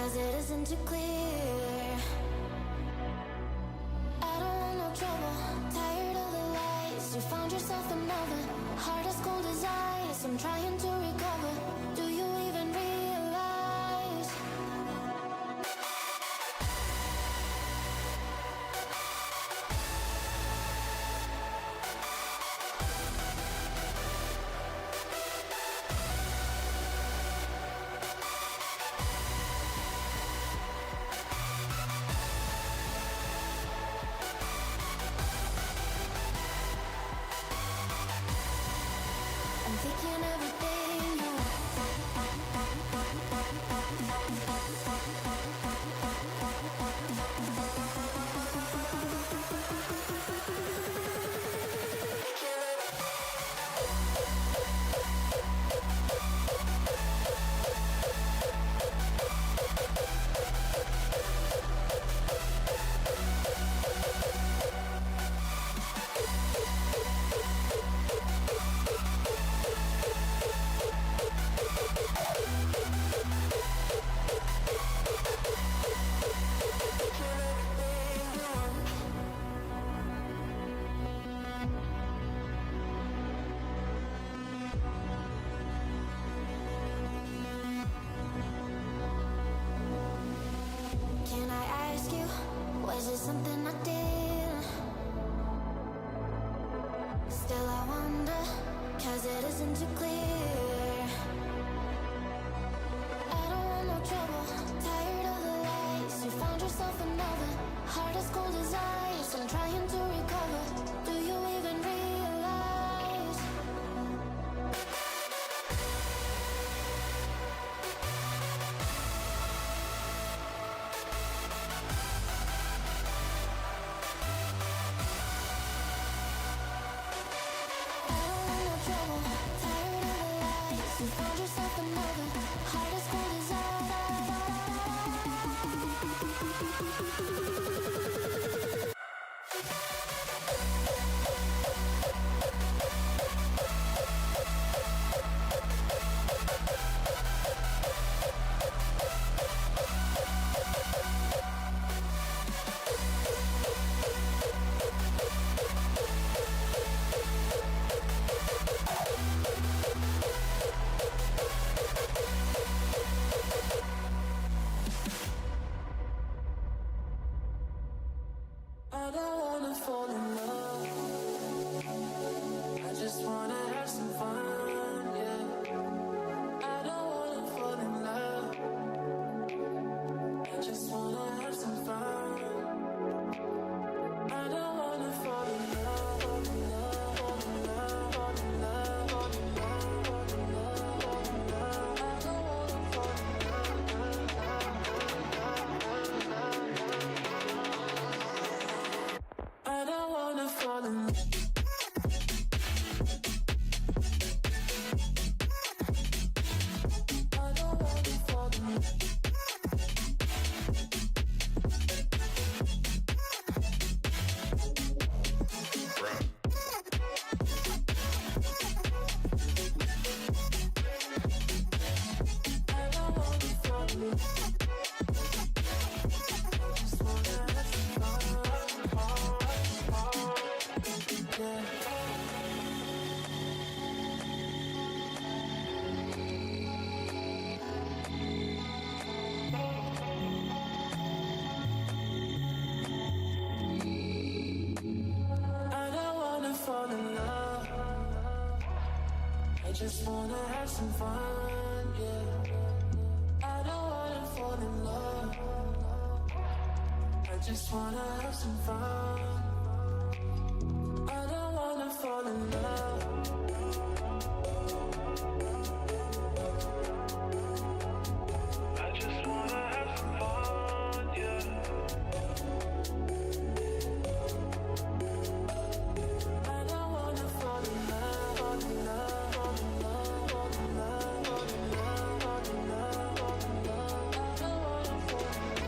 'cause it isn't too clear. I don't want no trouble, tired of the lies. You found yourself another, heart as cold as ice. I'm trying to recover, do you even realize? I'm thinking everything you Can I ask you, was it something I did? Still I wonder, 'cause it isn't too clear. I don't want no trouble, tired of the lies. You found yourself another, heart as cold as ice. I'm trying to recover, do you even realize? I don't want no trouble, tired of the lies. You found yourself another, heart as cold as ice. I don't wanna fall in love. I just wanna have some fun, yeah. I don't wanna fall in love. I just wanna have some fun. I don't wanna fall in love, fall in love, fall in love, fall in love, fall in love, fall in love, fall in love. I don't wanna fall in love. I don't wanna fall in love. I don't wanna fall in love. I don't wanna fall in love. Just wanna have some fun. I don't wanna fall in love. I just wanna have some fun, yeah. I don't wanna fall in love. I just wanna have some fun. I don't wanna fall in love. I just wanna have some fun, yeah. I don't wanna fall in love, fall in love, fall in love, fall in love, fall in love, fall in love, fall in love. I don't wanna fall in love.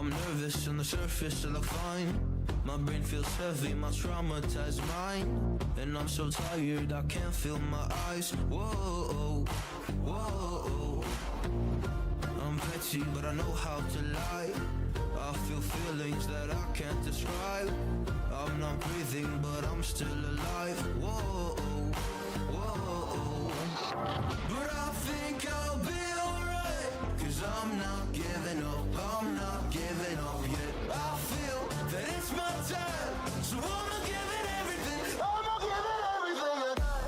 I'm nervous on the surface, I look fine. My brain feels heavy, my traumatized mind. And I'm so tired, I can't feel my eyes. Whoa, whoa. I'm petty, but I know how to lie. I feel feelings that I can't describe. I'm not breathing, but I'm still alive. Whoa, whoa. But I think I'll be alright, 'cause I'm not giving up, I'm not giving up yet. I feel that it's my time, so I'ma give it everything. I'ma give it everything I got.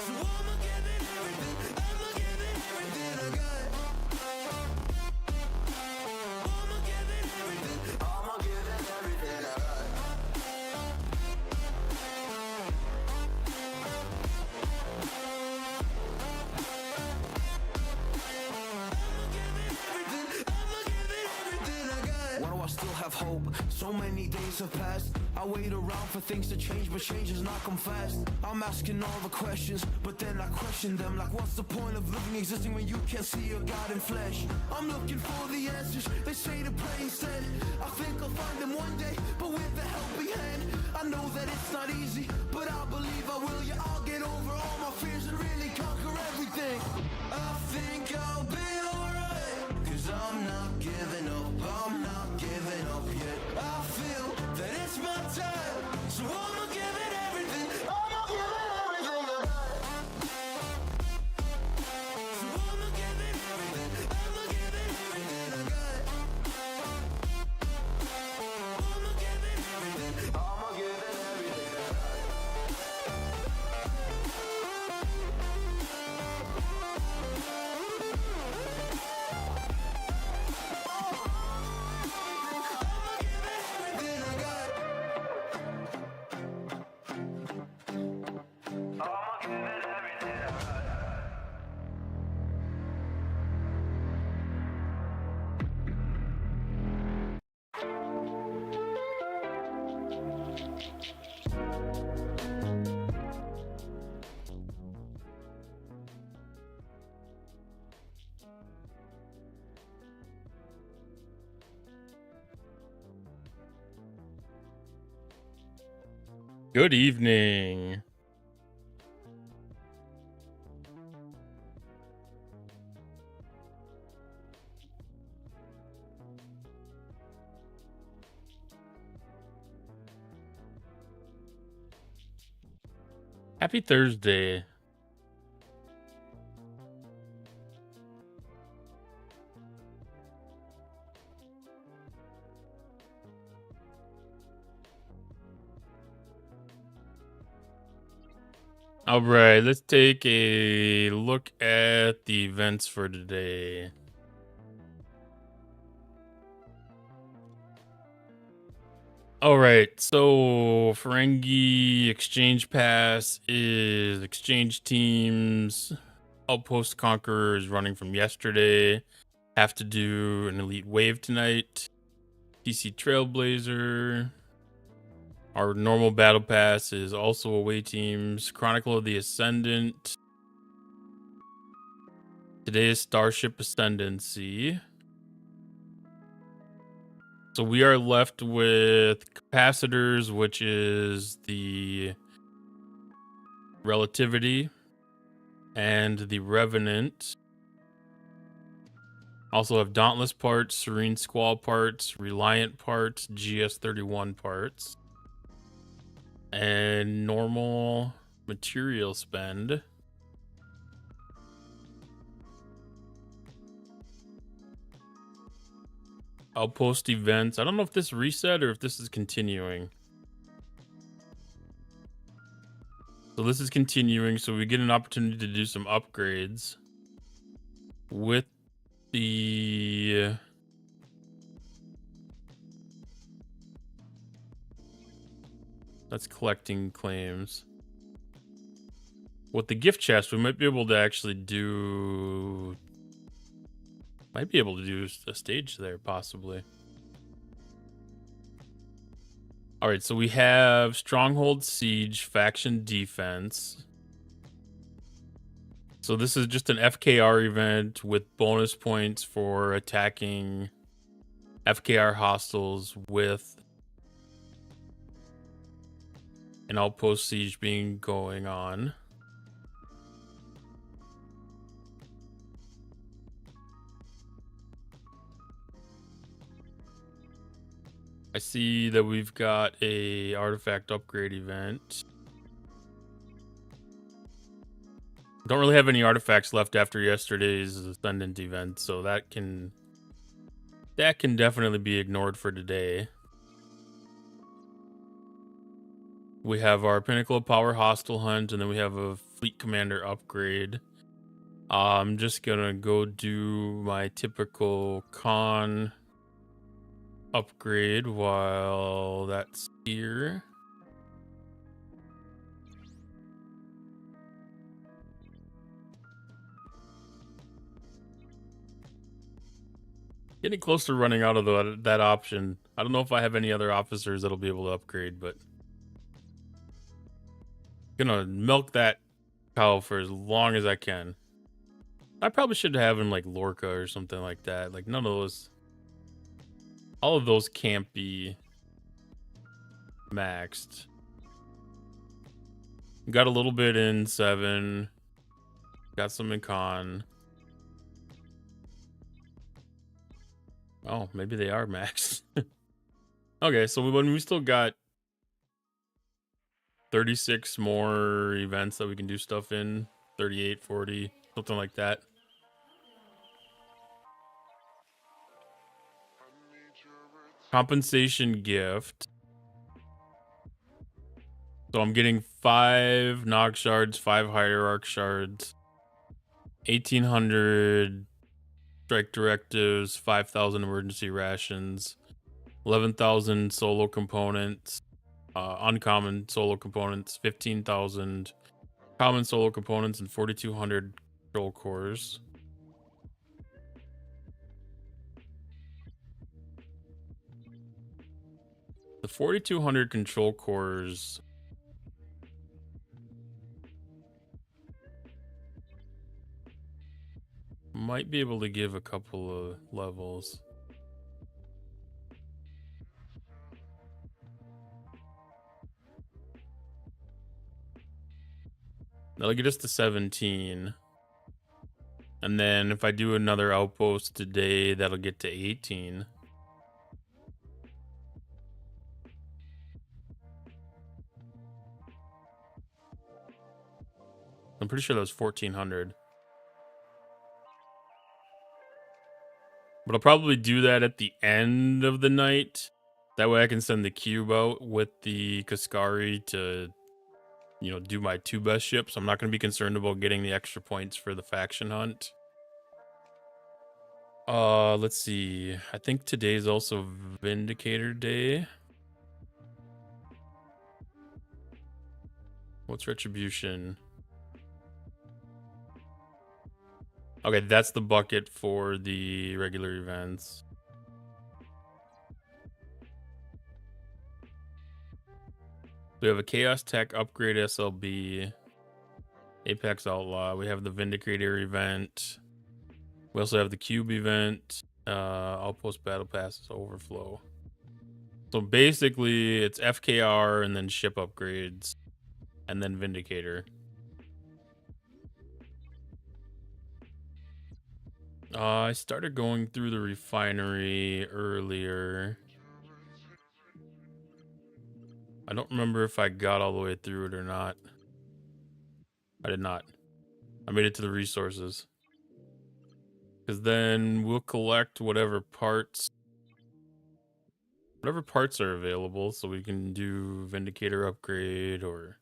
So I'ma give it everything. I'ma give it everything I got. I'ma give it everything. I'ma give it everything I got. Why do I still have hope? So many days have passed. I wait around for things to change, but change has not come fast. I'm asking all the questions, but then I question them. Like, what's the point of living, existing when you can't see your God in flesh? I'm looking for the answers, they say to pray instead. I think I'll find them one day, but with a helping hand. I know that it's not easy, but I believe I will. Yeah, I'll get over all my fears and really conquer everything. I think I'll be alright, 'cause I'm not giving up, I'm not giving up yet. I feel that it's my time, so I'ma give it everything. I'ma give it everything I got. So I'ma give it everything. I'ma give it everything I got. I'ma give it everything. I'ma give it everything I got. Good evening. Happy Thursday. All right, let's take a look at the events for today. All right, so Ferengi Exchange Pass is Exchange Teams. Outpost Conqueror is running from yesterday. Have to do an Elite Wave tonight. TC Trailblazer. Our normal battle pass is also away teams. Chronicle of the Ascendant. Today is Starship Ascendancy. So we are left with Capacitors, which is the Relativity, and the Revenant. Also have Dauntless parts, Serene Squall parts, Reliant parts, GS31 parts. And normal material spend. Outpost events. I don't know if this reset or if this is continuing. So this is continuing, so we get an opportunity to do some upgrades with the that's collecting claims. With the gift chest, we might be able to actually do a stage there, possibly. All right, so we have Stronghold Siege, Faction Defense. So this is just an FKR event with bonus points for attacking FKR hostiles with an outpost siege being going on. I see that we've got a artifact upgrade event. Don't really have any artifacts left after yesterday's Ascendant event, so that can definitely be ignored for today. We have our Pinnacle of Power hostile hunt, and then we have a fleet commander upgrade. I'm just gonna go do my typical con upgrade while that's here. Getting close to running out of that option. I don't know if I have any other officers that'll be able to upgrade, but gonna milk that cow for as long as I can. I probably should have him like Lorca or something like that. Like none of those, all of those can't be maxed. Got a little bit in 7. Got some in con. Oh, maybe they are maxed. Okay, so we still got 36 more events that we can do stuff in. 38, 40, something like that. Compensation gift. So I'm getting 5 Nog shards, 5 Hierarch shards, 1,800 strike directives, 5,000 emergency rations, 11,000 solo components, uncommon solo components, 15,000 common solo components, and 4,200 control cores. The 4,200 control cores might be able to give a couple of levels. That'll get us to 17. And then if I do another outpost today, that'll get to 18. I'm pretty sure that was 1,400. But I'll probably do that at the end of the night. That way I can send the cube out with the Kaskari to, you know, do my 2 best ships. I'm not going to be concerned about getting the extra points for the faction hunt. Let's see. I think today's also Vindicator Day. What's Retribution? Okay, that's the bucket for the regular events. We have a Chaos Tech Upgrade SLB, Apex Outlaw. We have the Vindicator event. We also have the Cube event, Outpost Battle Passes Overflow. So basically, it's FKR and then ship upgrades, and then Vindicator. I started going through the refinery earlier. I don't remember if I got all the way through it or not. I did not. I made it to the resources. Because then we'll collect whatever parts are available, so we can do Vindicator upgrade or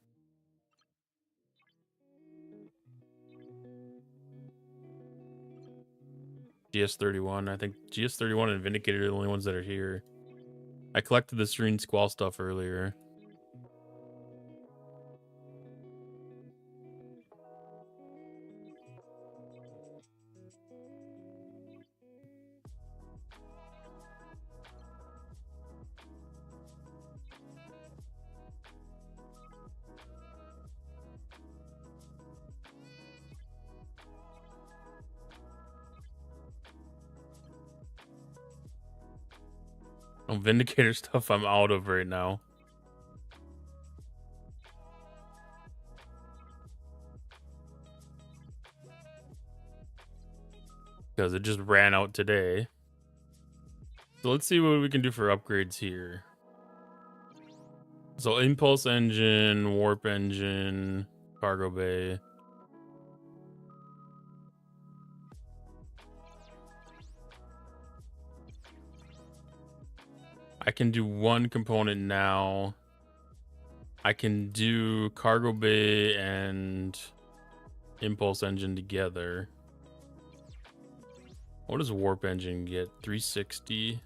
GS31. I think GS31 and Vindicator are the only ones that are here. I collected the Serene Squall stuff earlier. Vindicator stuff I'm out of right now. Because it just ran out today. So let's see what we can do for upgrades here. So impulse engine, warp engine, cargo bay. I can do one component now. I can do cargo bay and impulse engine together. What does warp engine get? 360.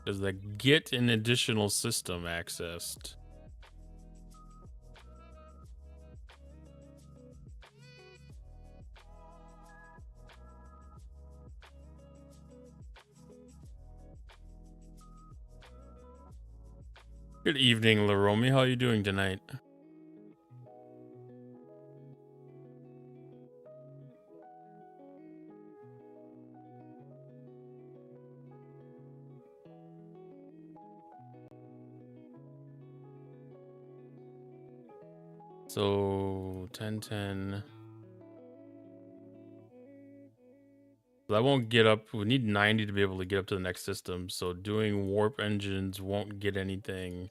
Does that get an additional system accessed? Good evening, Laromi. How are you doing tonight? So 1010. That won't get up. We need 90 to be able to get up to the next system. So doing warp engines won't get anything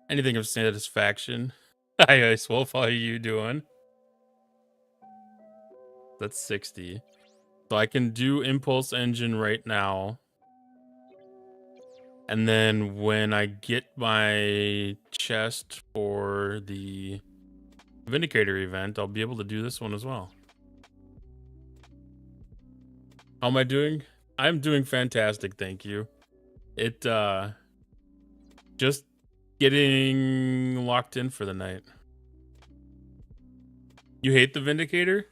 of satisfaction. Hi, Ice Wolf. How are you doing? That's 60. So I can do impulse engine right now. And then when I get my chest for the Vindicator event, I'll be able to do this one as well. How am I doing? I'm doing fantastic, thank you. It just getting locked in for the night. You hate the Vindicator?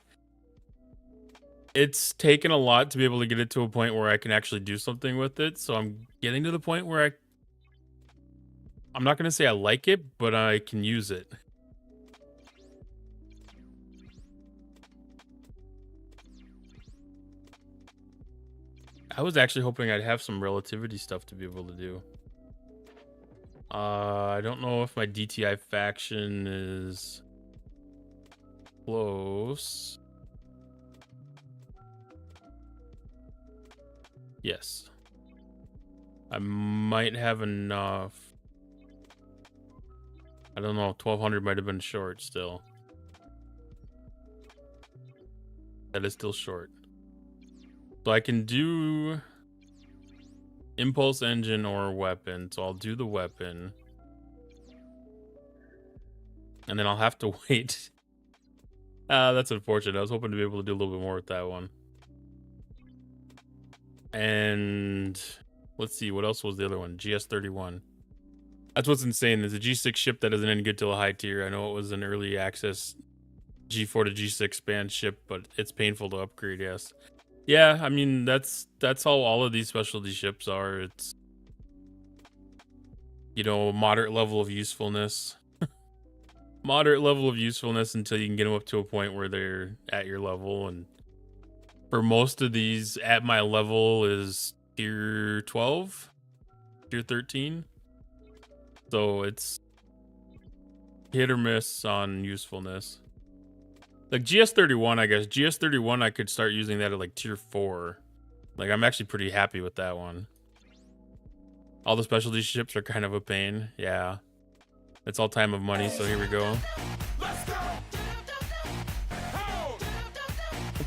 It's taken a lot to be able to get it to a point where I can actually do something with it. So I'm getting to the point where I'm not going to say I like it, but I can use it. I was actually hoping I'd have some relativity stuff to be able to do. I don't know if my DTI faction is close. Yes. I might have enough. I don't know. 1200 might have been short still. That is still short. So I can do impulse engine or weapon. So I'll do the weapon. And then I'll have to wait. That's unfortunate. I was hoping to be able to do a little bit more with that one. And let's see, what else was the other one? GS31. That's what's insane. There's a G6 ship that isn't any good till a high tier. I know it was an early access G4 to G6 band ship, but it's painful to upgrade, yes. Yeah, I mean, that's how all of these specialty ships are. It's, you know, moderate level of usefulness. Moderate level of usefulness until you can get them up to a point where they're at your level. And for most of these, at my level is tier 12, tier 13. So it's hit or miss on usefulness. Like GS31, I guess. GS31, I could start using that at like tier 4. Like, I'm actually pretty happy with that one. All the specialty ships are kind of a pain. Yeah. It's all time of money, so here we go. Well,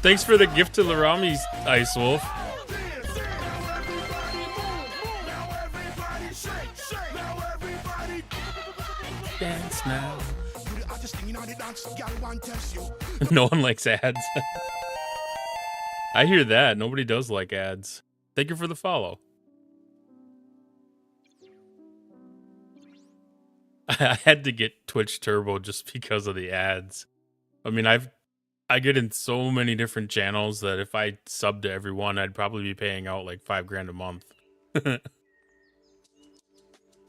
thanks for the gift to Larami's, Ice Wolf. Dance now. No one likes ads. I hear that. Nobody does like ads. Thank you for the follow. I had to get Twitch Turbo just because of the ads. I mean, I get in so many different channels that if I sub to everyone, I'd probably be paying out like $5,000 a month.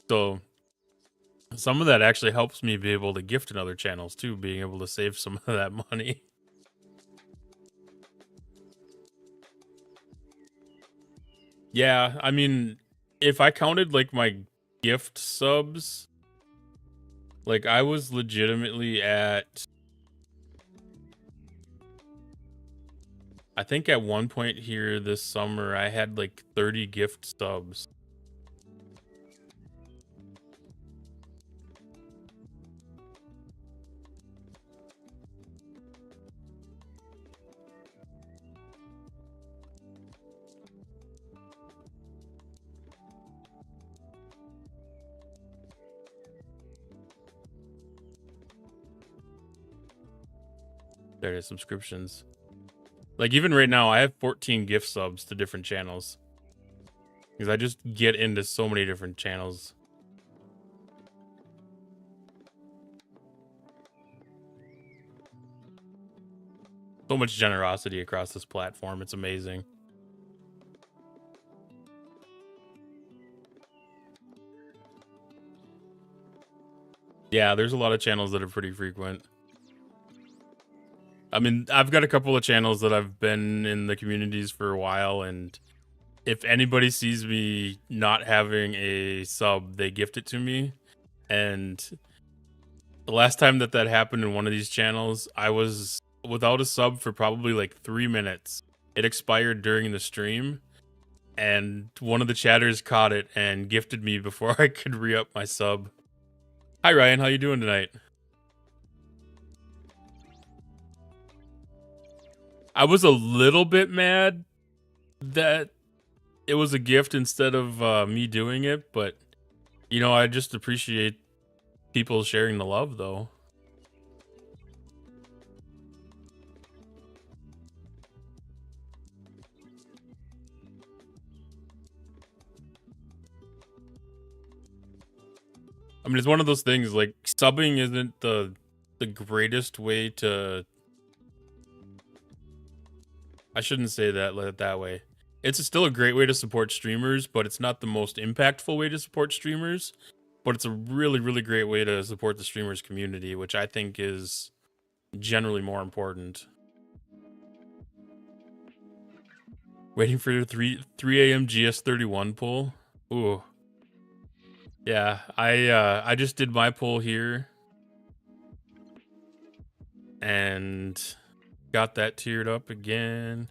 So some of that actually helps me be able to gift in other channels too, being able to save some of that money. Yeah, I mean, if I counted like my gift subs, like I was legitimately at, I think at one point here this summer, I had like 30 gift subs. There it is, subscriptions. Like even right now, I have 14 gift subs to different channels. Because I just get into so many different channels. So much generosity across this platform. It's amazing. Yeah, there's a lot of channels that are pretty frequent. I mean, I've got a couple of channels that I've been in the communities for a while, and if anybody sees me not having a sub, they gift it to me. And the last time that happened in one of these channels, I was without a sub for probably like 3 minutes. It expired during the stream, and one of the chatters caught it and gifted me before I could re-up my sub. Hi Ryan, how you doing tonight? I was a little bit mad that it was a gift instead of me doing it, but you know, I just appreciate people sharing the love though. I mean, it's one of those things, like subbing isn't the greatest way to, I shouldn't say that way. It's still a great way to support streamers, but it's not the most impactful way to support streamers. But it's a really, really great way to support the streamers community, which I think is generally more important. Waiting for your 3 a.m. GS31 pull. Ooh. Yeah, I just did my pull here. And got that tiered up again.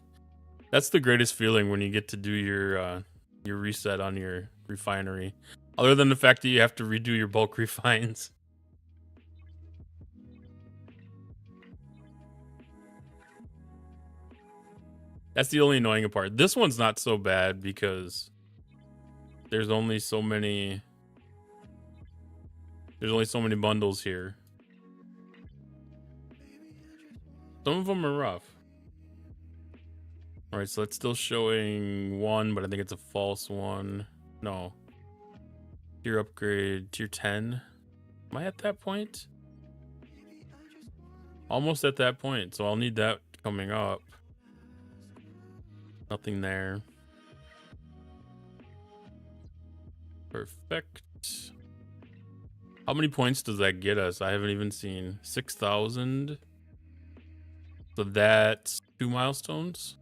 That's the greatest feeling when you get to do your reset on your refinery. Other than the fact that you have to redo your bulk refines. That's the only annoying part. This one's not so bad because there's only so many bundles here. Some of them are rough. All right, so that's still showing 1, but I think it's a false one. No. Tier upgrade, tier 10. Am I at that point? Almost at that point, so I'll need that coming up. Nothing there. Perfect. How many points does that get us? I haven't even seen. 6,000. So that's 2 milestones.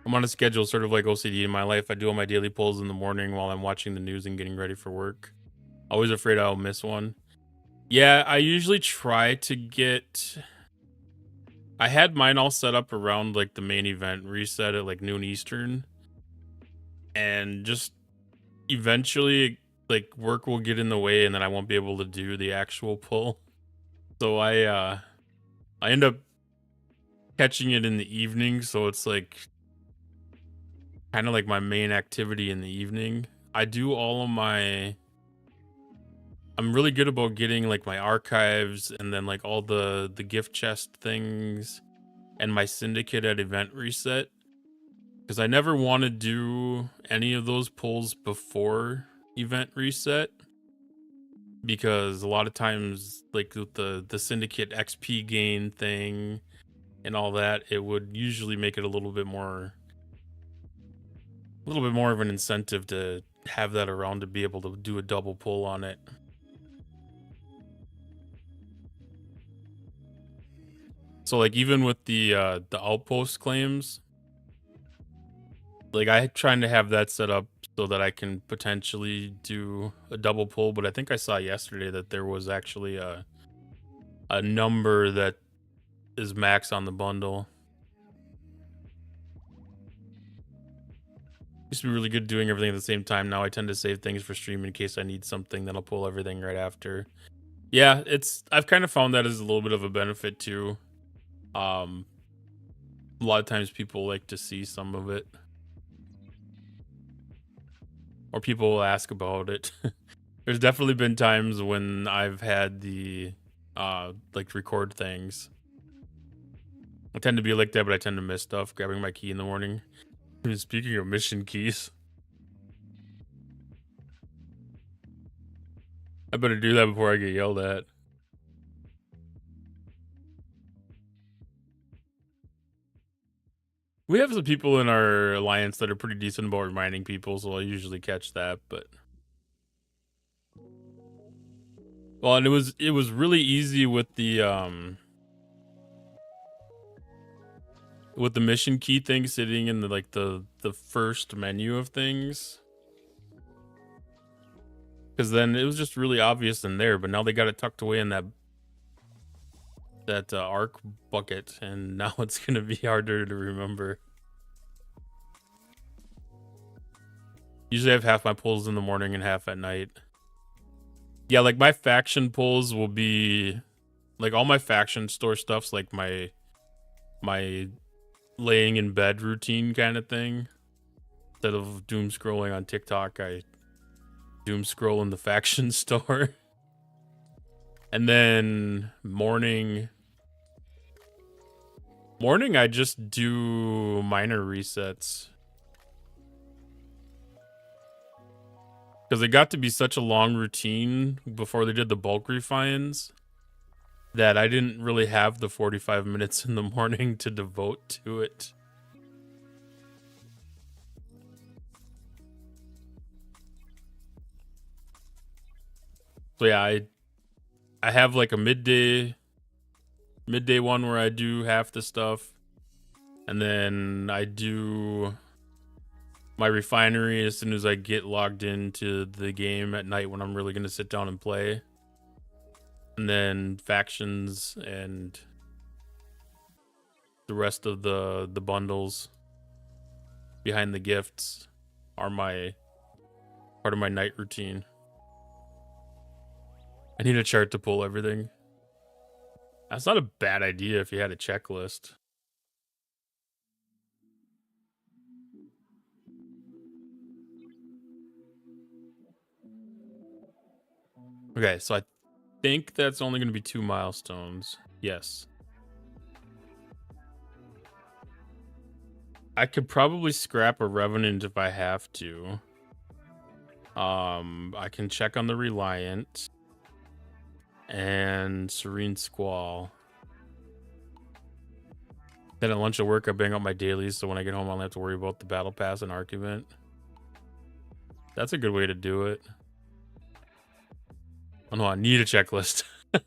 I'm on a schedule, sort of like OCD in my life. I do all my daily polls in the morning while I'm watching the news and getting ready for work. Always afraid I'll miss one. Yeah, I usually try to get... I had mine all set up around like the main event reset at like noon Eastern. And just eventually like work will get in the way and then I won't be able to do the actual pull. So I end up catching it in the evening, so it's like kind of like my main activity in the evening. I do all of my... I'm really good about getting like my archives and then like all the gift chest things and my syndicate at event reset, because I never want to do any of those pulls before event reset, because a lot of times like with the syndicate XP gain thing and all that, it would usually make it a little bit more of an incentive to have that around to be able to do a double pull on it. So like even with the outpost claims, like I trying to have that set up so that I can potentially do a double pull, but I think I saw yesterday that there was actually a number that is max on the bundle. Used to be really good doing everything at the same time. Now I tend to save things for stream in case I need something, then I'll pull everything right after. Yeah, I've kind of found that as a little bit of a benefit too. A lot of times people like to see some of it. Or people will ask about it. There's definitely been times when I've had the like record things. I tend to be like that, but I tend to miss stuff, grabbing my key in the morning. Speaking of mission keys, I better do that before I get yelled at. We have some people in our alliance that are pretty decent about reminding people, so I'll usually catch that, but... Well, and it was really easy with the mission key thing sitting in the first menu of things. Because then it was just really obvious in there, but now they got it tucked away in that arc bucket, and now it's gonna be harder to remember. Usually I have half my pulls in the morning and half at night. Yeah, like my faction pulls will be like all my faction store stuff's like my laying in bed routine kind of thing. Instead of doom scrolling on TikTok, I doom scroll in the faction store. And then morning I just do minor resets. Because it got to be such a long routine before they did the bulk refines that I didn't really have the 45 minutes in the morning to devote to it. So yeah, I have like a midday one where I do half the stuff, and then I do my refinery as soon as I get logged into the game at night when I'm really going to sit down and play. And then factions and the rest of the bundles behind the gifts are my part of my night routine. I need a chart to pull everything. That's not a bad idea if you had a checklist. Okay, so I think that's only going to be 2 milestones. Yes. I could probably scrap a Revenant if I have to. I can check on the Reliant and Serene Squall. Then at lunch at work, I bang out my dailies, so when I get home, I don't have to worry about the Battle Pass and Arc event. That's a good way to do it. Oh no, I need a checklist. I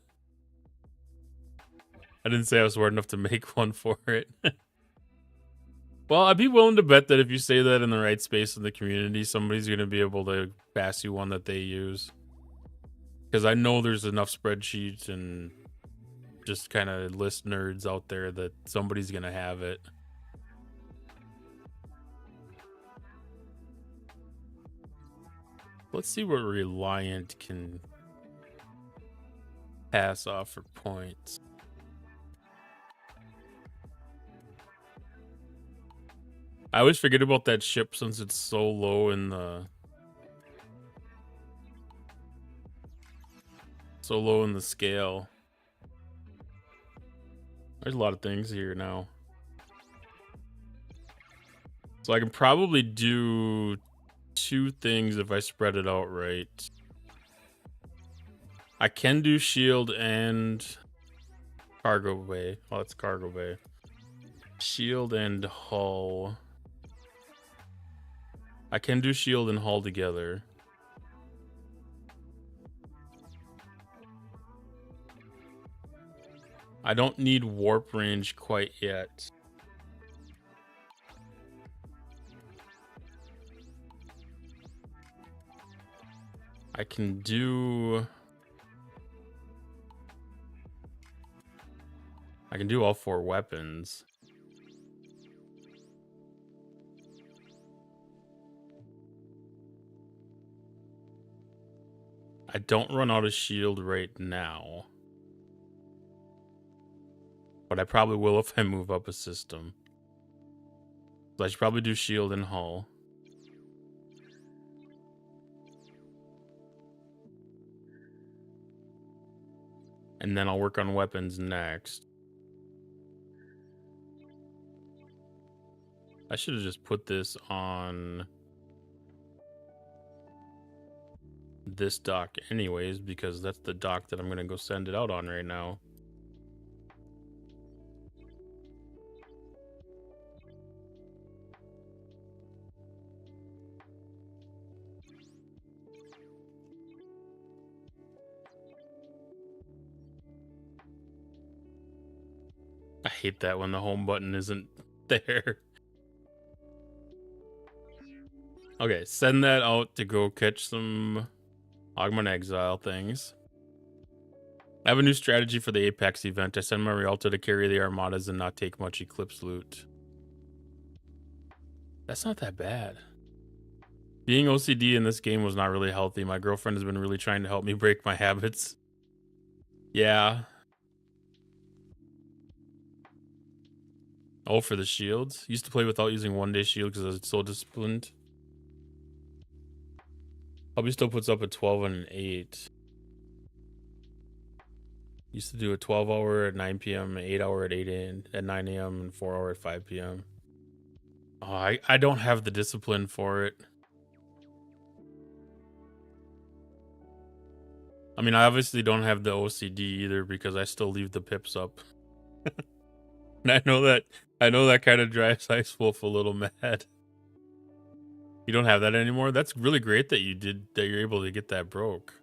didn't say I was smart enough to make one for it. Well, I'd be willing to bet that if you say that in the right space in the community, somebody's going to be able to pass you one that they use. Because I know there's enough spreadsheets and just kind of list nerds out there that somebody's going to have it. Let's see what Reliant can pass off for points. I always forget about that ship since it's so low in the scale. There's a lot of things here now. So I can probably do 2 things if I spread it out right. I can do shield and cargo bay. Oh, it's cargo bay. Shield and hull. I can do shield and hull together. I don't need warp range quite yet. I can do all 4 weapons. I don't run out of shield right now. But I probably will if I move up a system. So I should probably do shield and hull. And then I'll work on weapons next. I should have just put this on this dock anyways, because that's the dock that I'm going to go send it out on right now. I hate that when the home button isn't there. Okay, send that out to go catch some Augment Exile things. I have a new strategy for the Apex event. I send my Rialto to carry the Armadas and not take much Eclipse loot. That's not that bad. Being OCD in this game was not really healthy. My girlfriend has been really trying to help me break my habits. Yeah. Oh, for the shields? Used to play without using 1-day shield because I was so disciplined. Hubby still puts up a 12 and an 8. Used to do a 12-hour at 9 p.m., an 8-hour at 9 a.m., and 4-hour at 5 p.m. Oh, I don't have the discipline for it. I mean, I obviously don't have the OCD either because I still leave the pips up. And I know that kind of drives Ice Wolf a little mad. You don't have that anymore? That's really great that you're able to get that broke.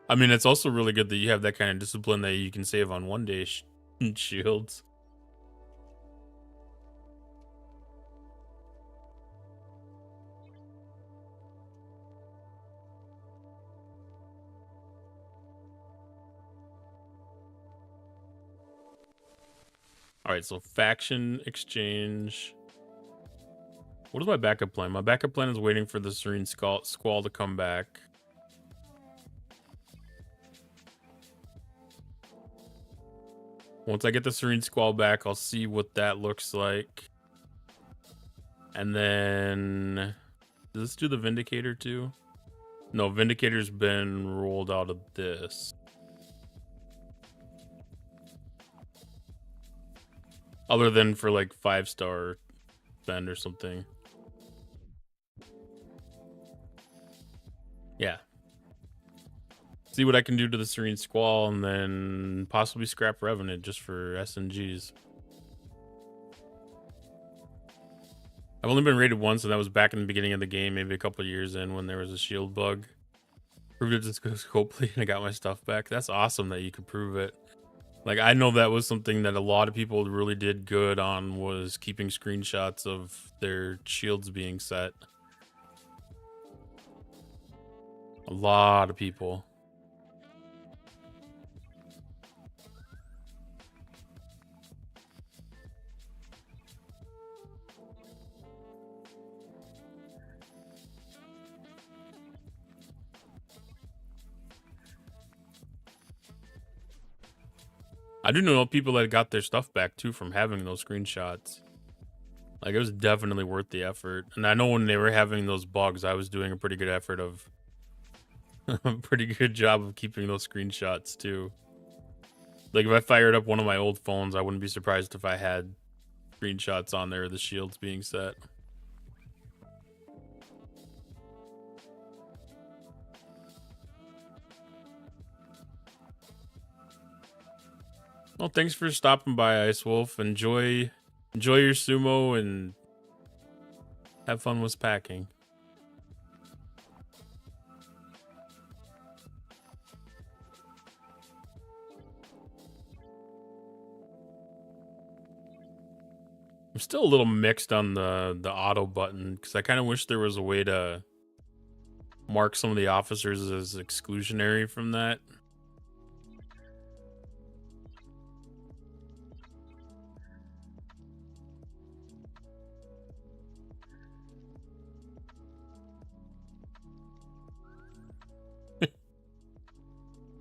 I mean, it's also really good that you have that kind of discipline that you can save on 1-day shields. All right, so faction exchange. What is my backup plan? My backup plan is waiting for the Serene Squall to come back. Once I get the Serene Squall back, I'll see what that looks like. And then... Does this do the Vindicator too? No, Vindicator's been rolled out of this. Other than for like 5-star spend or something. Yeah. See what I can do to the Serene Squall and then possibly scrap Revenant just for SNGs. I've only been raided once, and that was back in the beginning of the game, maybe a couple of years in when there was a shield bug. Proved it to Scopely and I got my stuff back. That's awesome that you could prove it. Like, I know that was something that a lot of people really did good on, was keeping screenshots of their shields being set. A lot of people. I do know people that got their stuff back too from having those screenshots. Like, it was definitely worth the effort. And I know when they were having those bugs, I was doing a pretty good effort of a pretty good job of keeping those screenshots too. Like, if I fired up one of my old phones, I wouldn't be surprised if I had screenshots on there of the shields being set. Well, thanks for stopping by, Ice Wolf. Enjoy your sumo and have fun with packing. still a little mixed on the auto button because I kind of wish there was a way to mark some of the officers as exclusionary from that.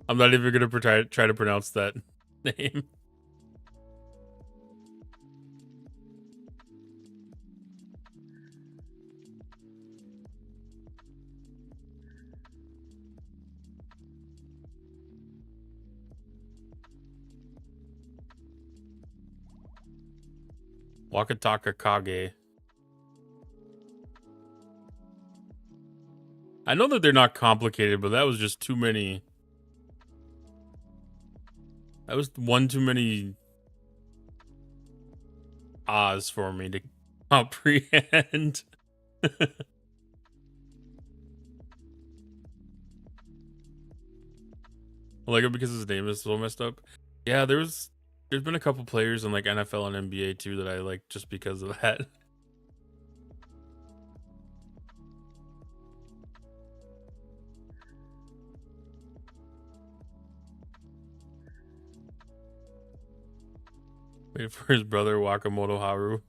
I'm not even gonna try to pronounce that name. Wakataka Kage. I know that they're not complicated, but that was just too many. That was one too many Oz for me to comprehend. Like it because his name is so messed up. Yeah, there's been a couple players in like NFL and NBA too that I like just because of that. Wait for his brother Wakamoto Haru.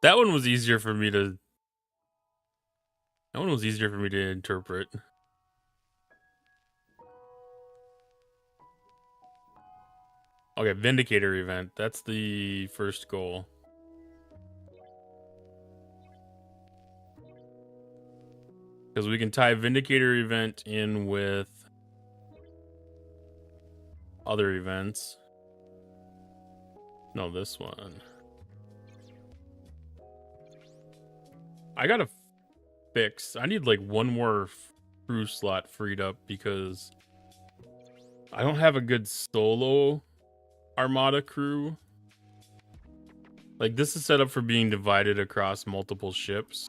That one was easier for me to. That one was easier for me to interpret. Okay, Vindicator event. That's the first goal. Because we can tie Vindicator event in with other events. No, this one. I gotta fix. I need like one more crew slot freed up because I don't have a good solo Armada crew. Like this is set up for being divided across multiple ships.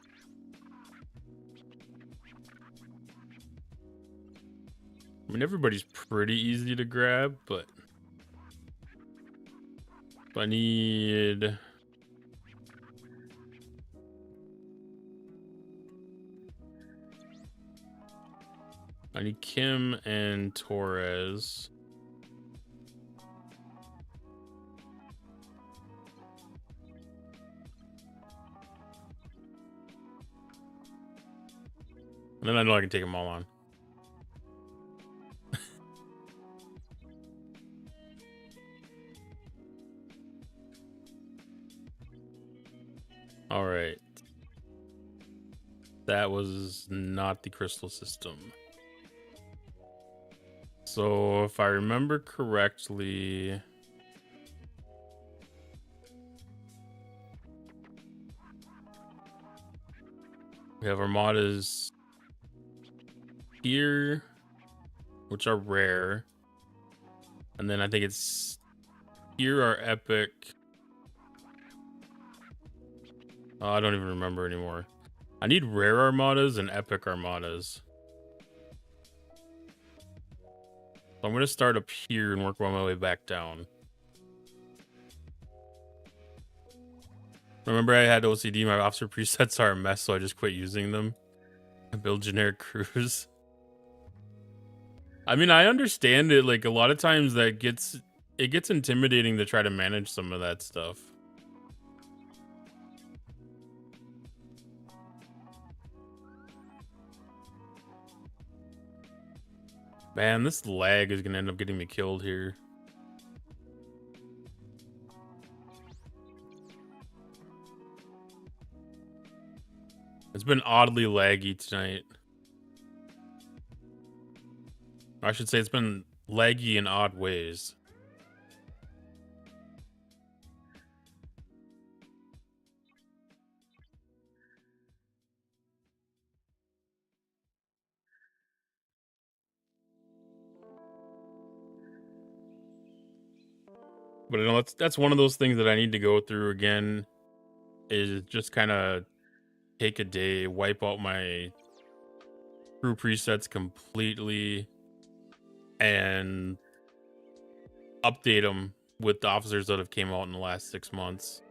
I mean, everybody's pretty easy to grab, but I need. I need Kim and Torres. And then I know I can take them all on. All right. That was not the crystal system. So if I remember correctly, we have armadas here, which are rare. And then I think it's here are epic. Oh, I don't even remember anymore. I need rare armadas and epic armadas. So I'm going to start up here and work my way back down. Remember I had OCD, my officer presets are a mess, so I just quit using them. I build generic crews. I mean, I understand it. Like, a lot of times it gets intimidating to try to manage some of that stuff. Man, this lag is going to end up getting me killed here. It's been oddly laggy tonight. I should say it's been laggy in odd ways. But I know that's one of those things that I need to go through again, is just kind of take a day, wipe out my crew presets completely and update them with the officers that have came out in the last 6 months.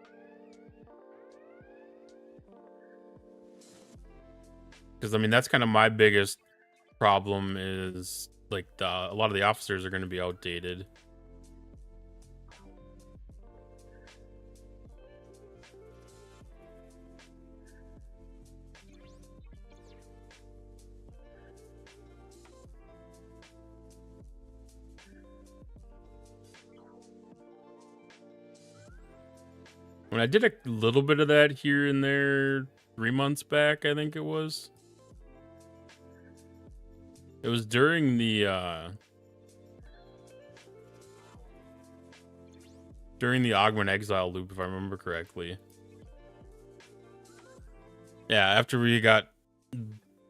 Because I mean, that's kind of my biggest problem is like a lot of the officers are going to be outdated. When I did a little bit of that here and there 3 months back, I think it was. It was during the Augment Exile loop, if I remember correctly. Yeah, after we got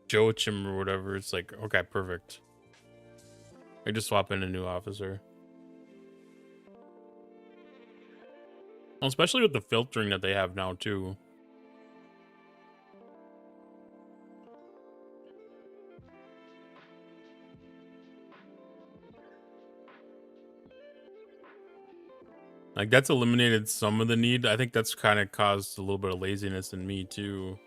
Joachim or whatever, it's like, okay, perfect. I just swap in a new officer. Well, especially with the filtering that they have now, too. Like, that's eliminated some of the need. I think that's kind of caused a little bit of laziness in me, too.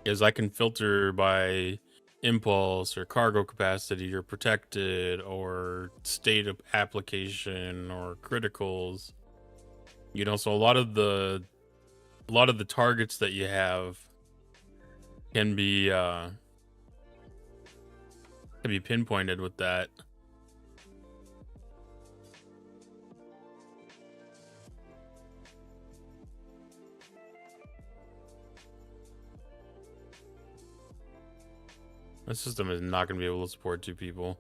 Is I can filter by impulse or cargo capacity or protected or state of application or criticals. You know, so a lot of the targets that you have can be pinpointed with that. The system is not going to be able to support 2 people.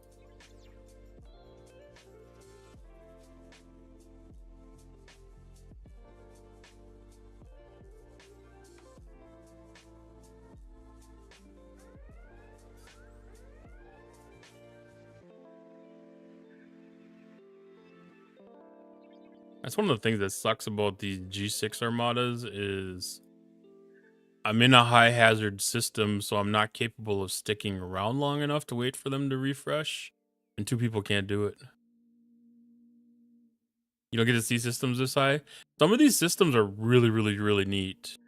That's one of the things that sucks about the G6 armadas is I'm in a high hazard system, so I'm not capable of sticking around long enough to wait for them to refresh, and 2 people can't do it. You don't get to see systems this high. Some of these systems are really, really, really neat.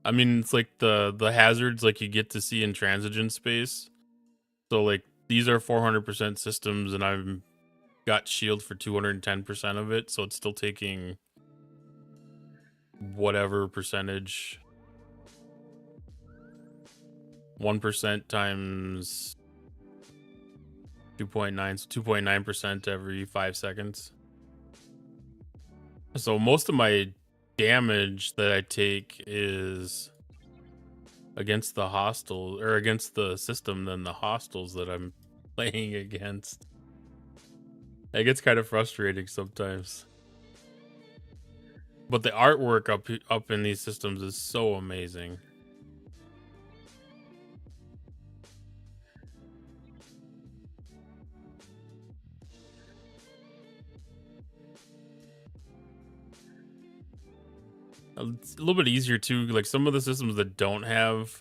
I mean, it's like the hazards like you get to see in transigent space. So like these are 400% systems, and I've got shield for 210% of it, so it's still taking whatever percentage. 1% times 2.9, so 2.9% every 5 seconds. So most of my damage that I take is against the hostile or against the system than the hostiles that I'm playing against. It gets kind of frustrating sometimes. But the artwork up in these systems is so amazing. It's a little bit easier too. Like some of the systems that don't have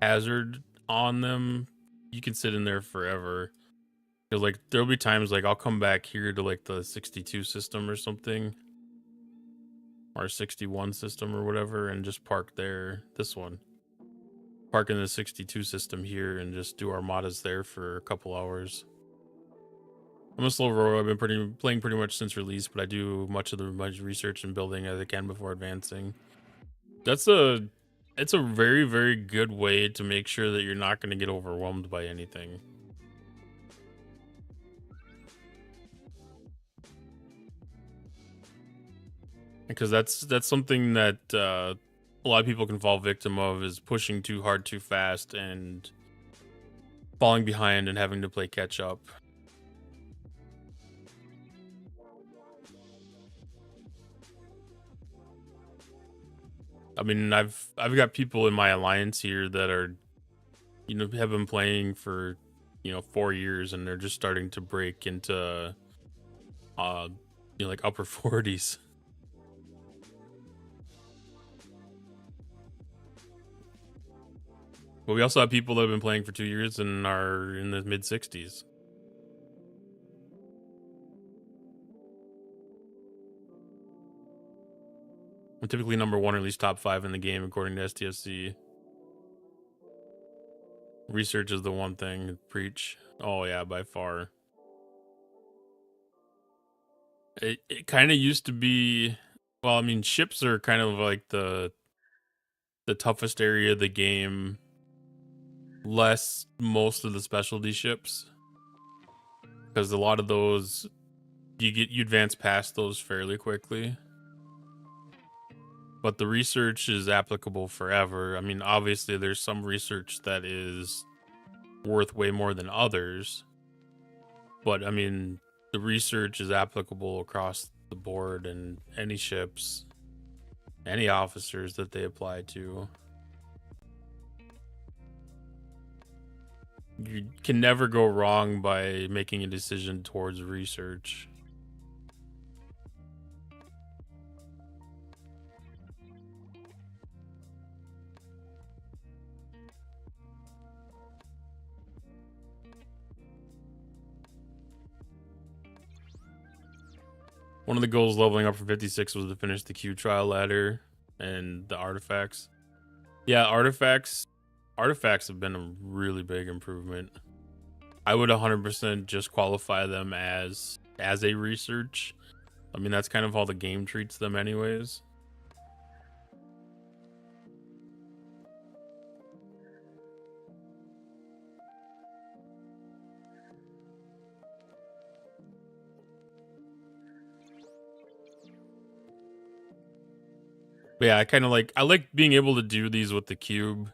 hazard on them, you can sit in there forever. Cause like there'll be times like I'll come back here to like the 62 system or something, or 61 system or whatever, and just park there. This one, park in the 62 system here and just do armadas there for a couple hours. I'm a slow rower. I've been playing pretty much since release, but I do much of the research and building as I can before advancing. It's a very, very good way to make sure that you're not going to get overwhelmed by anything. Because that's something that a lot of people can fall victim of, is pushing too hard too fast and falling behind and having to play catch up. I mean, I've got people in my alliance here that are, you know, have been playing for, 4 years, and they're just starting to break into, like upper 40s. But we also have people that have been playing for 2 years and are in the mid 60s. I'm typically number 1 or at least top 5 in the game according to STFC. Research is the one thing to preach. Oh yeah, by far. It kind of used to be, well, I mean, ships are kind of like the toughest area of the game, less most of the specialty ships, because a lot of those you advance past those fairly quickly. But the research is applicable forever. I mean, obviously there's some research that is worth way more than others, but I mean, the research is applicable across the board, and any ships, any officers that they apply to. You can never go wrong by making a decision towards research. One of the goals leveling up from 56 was to finish the Q trial ladder and the artifacts. Yeah, artifacts have been a really big improvement. I would 100% just qualify them as a research. I mean, that's kind of how the game treats them anyways. But yeah, I like being able to do these with the cube,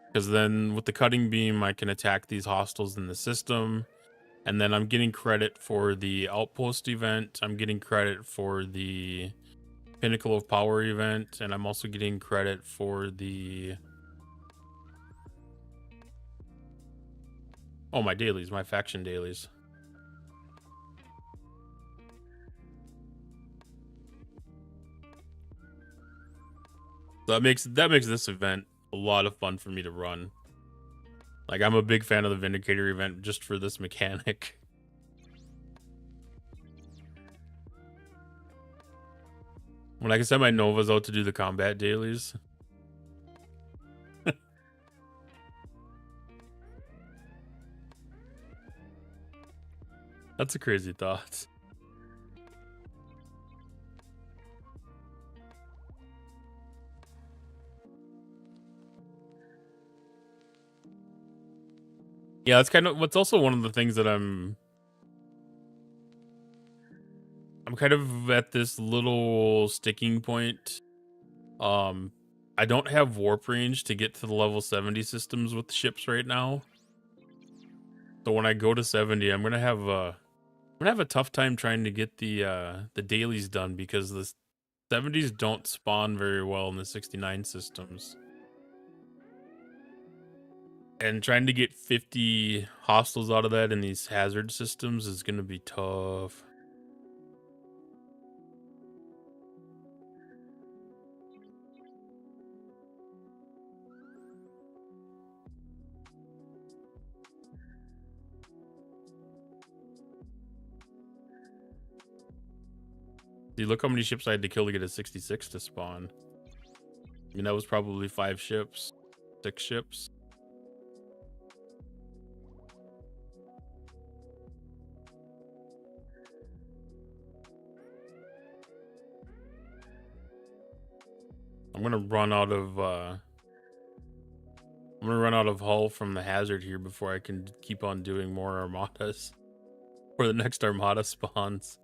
because then with the cutting beam I can attack these hostiles in the system, and then I'm getting credit for the outpost event, I'm getting credit for the Pinnacle of Power event, and I'm also getting credit for the my dailies, my faction dailies. So that makes this event a lot of fun for me to run. Like, I'm a big fan of the Vindicator event just for this mechanic. When I can send my Novas out to do the combat dailies. That's a crazy thought. Yeah, that's kind of what's also one of the things that I'm kind of at this little sticking point. I don't have warp range to get to the level 70 systems with the ships right now. So when I go to 70, I'm gonna have a tough time trying to get the dailies done, because the 70s don't spawn very well in the 69 systems. And trying to get 50 hostiles out of that in these hazard systems is gonna be tough. See, look how many ships I had to kill to get a 66 to spawn. I mean, that was probably 5 ships, 6 ships. I'm gonna run out of hull from the hazard here before I can keep on doing more armadas. Or the next armada spawns.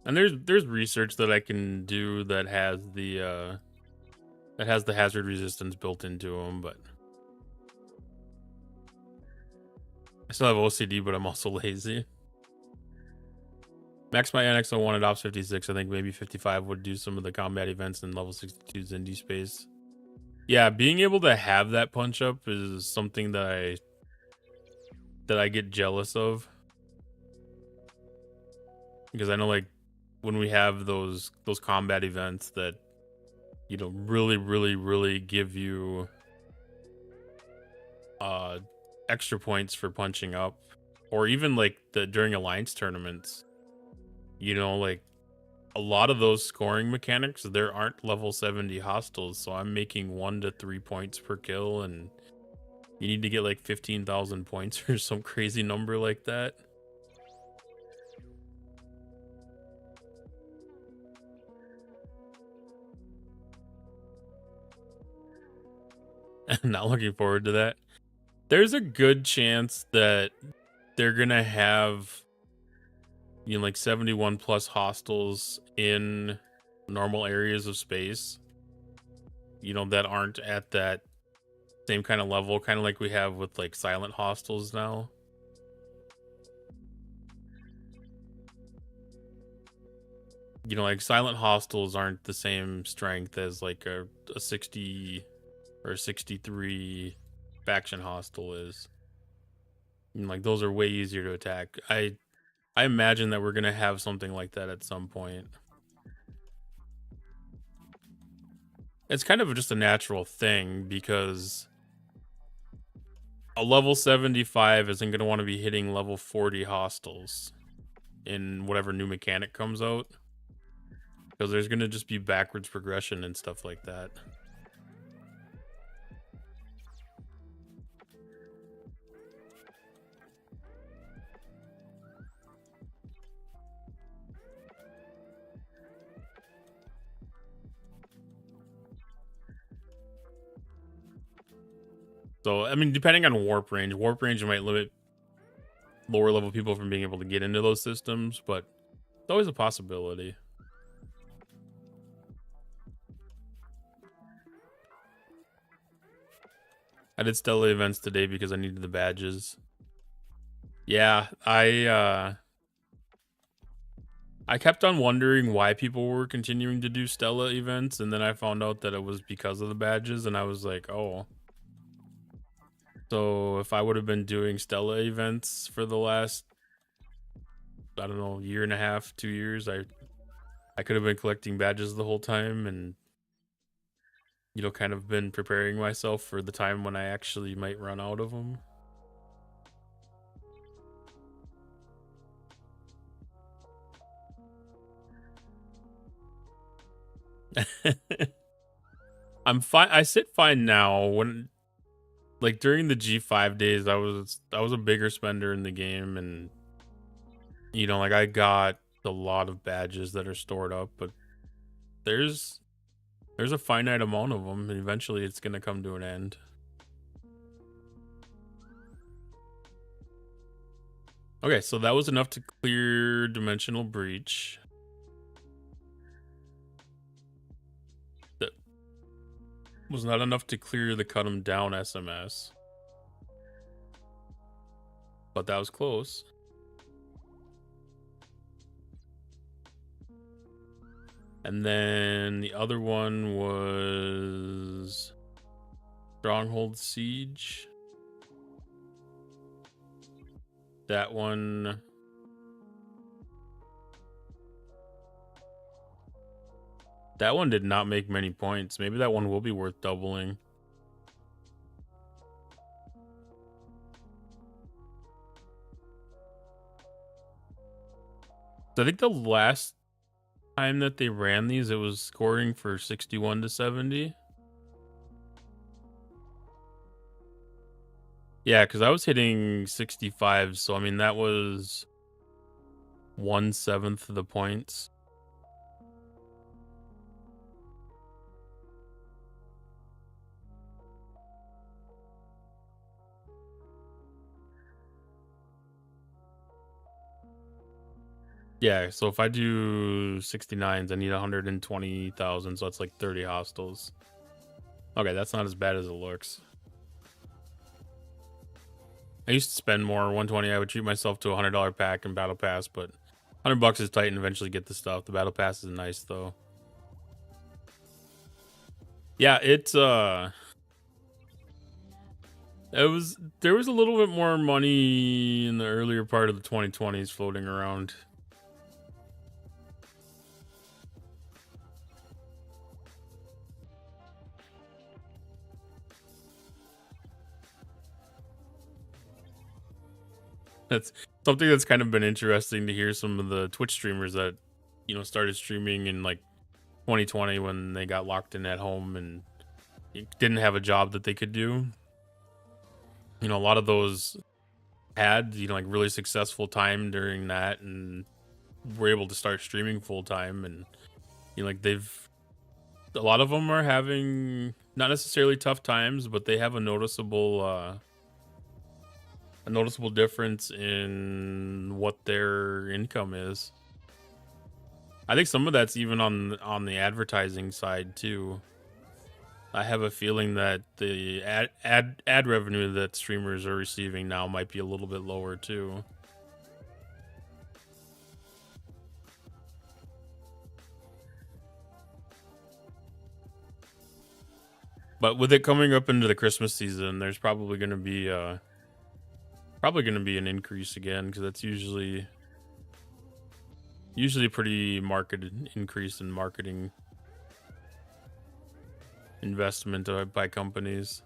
And there's research that I can do that has the hazard resistance built into them, but I still have OCD, but I'm also lazy. Max my NX01 at Ops 56. I think maybe 55 would do some of the combat events in level 62's indie space. Yeah, being able to have that punch up is something that I get jealous of. Because I know, like, when we have those combat events that, you know, really give you extra points for punching up, or even like during alliance tournaments, you know, like a lot of those scoring mechanics, there aren't level 70 hostiles, so I'm making 1 to 3 points per kill, and you need to get like 15,000 points or some crazy number like that. I'm not looking forward to that. There's a good chance that they're gonna have, you know, like 71 plus hostiles in normal areas of space, you know, that aren't at that same kind of level, kind of like we have with like silent hostiles now. You know, like silent hostiles aren't the same strength as like a 60 or 63 faction hostile is. And like those are way easier to attack. I imagine that we're gonna have something like that at some point. It's kind of just a natural thing because a level 75 isn't gonna want to be hitting level 40 hostiles in whatever new mechanic comes out, because there's gonna just be backwards progression and stuff like that. So, I mean, depending on warp range might limit lower level people from being able to get into those systems, but it's always a possibility. I did Stella events today because I needed the badges. Yeah, I kept on wondering why people were continuing to do Stella events, and then I found out that it was because of the badges, and I was like, oh. So if I would have been doing Stella events for the last, I don't know, year and a half, 2 years, I could have been collecting badges the whole time and, you know, kind of been preparing myself for the time when I actually might run out of them. I'm fine. I sit fine now. When, like, during the G5 days, I was a bigger spender in the game, and, you know, like, I got a lot of badges that are stored up, but there's a finite amount of them, and eventually it's gonna come to an end. Okay, so that was enough to clear Dimensional Breach. That was not enough to clear the Cut 'em Down SMS. But that was close. And then the other one was Stronghold Siege. That one, did not make many points. Maybe that one will be worth doubling. I think the last time that they ran these, it was scoring for 61 to 70. Yeah, because I was hitting 65, so I mean that was 1/7 of the points. Yeah, so if I do 69s, I need 120,000, so that's like 30 hostiles. Okay, that's not as bad as it looks. I used to spend more. 120, I would treat myself to a $100 pack in Battle Pass, but $100 is tight and eventually get the stuff. The battle pass is nice though. Yeah, there was a little bit more money in the earlier part of the 2020s floating around. That's something that's kind of been interesting to hear some of the Twitch streamers that, started streaming in like 2020 when they got locked in at home and didn't have a job that they could do. A lot of those had, like really successful time during that and were able to start streaming full time. And, like a lot of them are having not necessarily tough times, but they have a noticeable difference in what their income is. I think some of that's even on the advertising side too. I have a feeling that the ad revenue that streamers are receiving now might be a little bit lower too. But with it coming up into the Christmas season, there's probably going to be an increase again, because that's usually a pretty marketed increase in marketing investment by companies.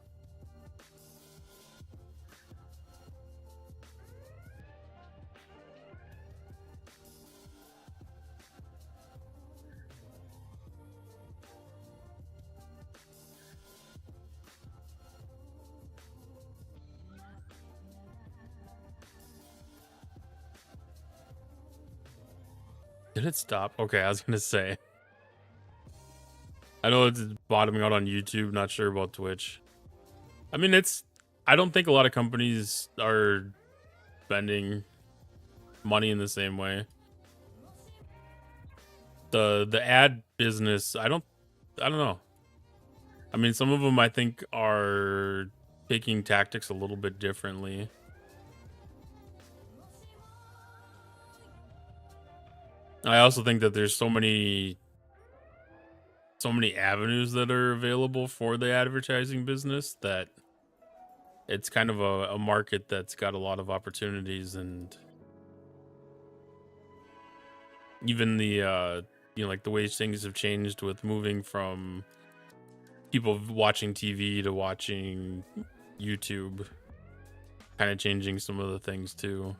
Did it stop? Okay, I was gonna say. I know it's bottoming out on YouTube, not sure about Twitch. I mean, I don't think a lot of companies are spending money in the same way. The ad business, I don't know. I mean, some of them I think are taking tactics a little bit differently. I also think that there's so many avenues that are available for the advertising business that it's kind of a market that's got a lot of opportunities. And even the like the way things have changed with moving from people watching TV to watching YouTube, kind of changing some of the things too.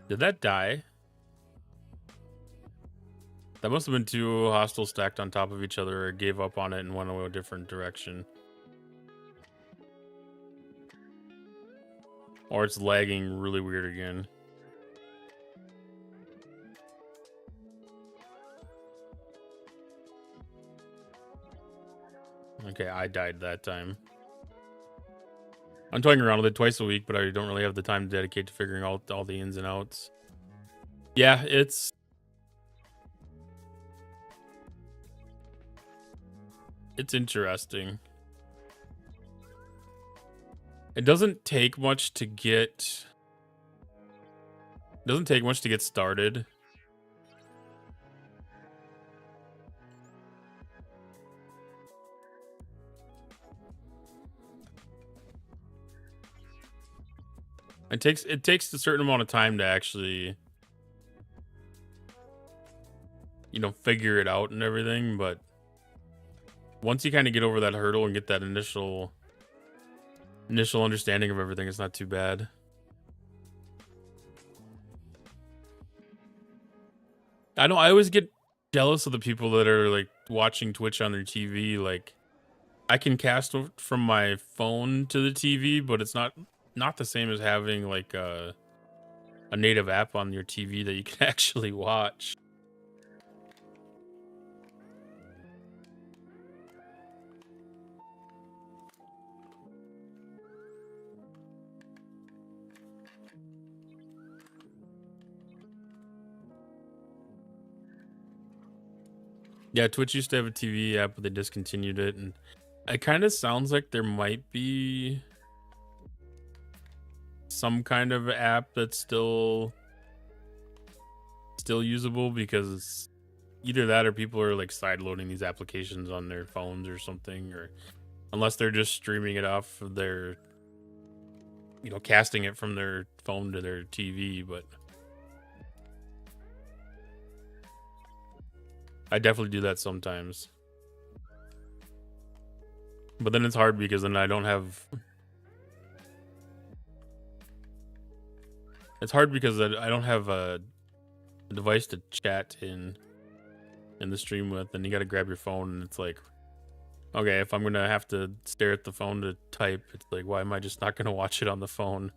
Did that die? That must have been two hostiles stacked on top of each other, or gave up on it and went a different direction. Or it's lagging really weird again. Okay, I died that time. I'm toying around with it twice a week, but I don't really have the time to dedicate to figuring out all the ins and outs. Yeah, it's interesting. It doesn't take much to get started. It takes a certain amount of time to actually, figure it out and everything, but once you kind of get over that hurdle and get that initial understanding of everything, it's not too bad. I know I always get jealous of the people that are like watching Twitch on their TV. Like, I can cast from my phone to the TV, but it's not the same as having like a native app on your TV that you can actually watch. Yeah, Twitch used to have a TV app, but they discontinued it, and it kind of sounds like there might be some kind of app that's still usable, because either that or people are like side loading these applications on their phones or something, or unless they're just streaming it off of their, casting it from their phone to their TV. But I definitely do that sometimes. But then it's hard because then I don't have. It's hard because I don't have a device to chat in the stream with, and you got to grab your phone, and it's like, okay, if I'm gonna have to stare at the phone to type, it's like, why am I just not gonna watch it on the phone?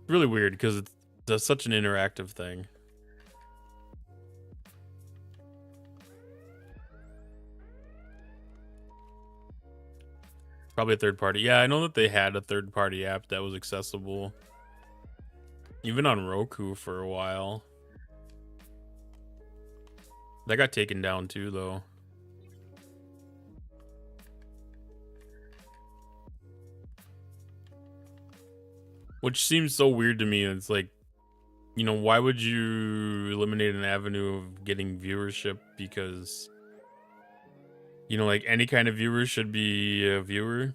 Really weird because it's such an interactive thing. Probably a third party. Yeah, I know that they had a third party app that was accessible even on Roku for a while. That got taken down too, though. Which seems so weird to me. It's like, why would you eliminate an avenue of getting viewership? Because, like any kind of viewer should be a viewer,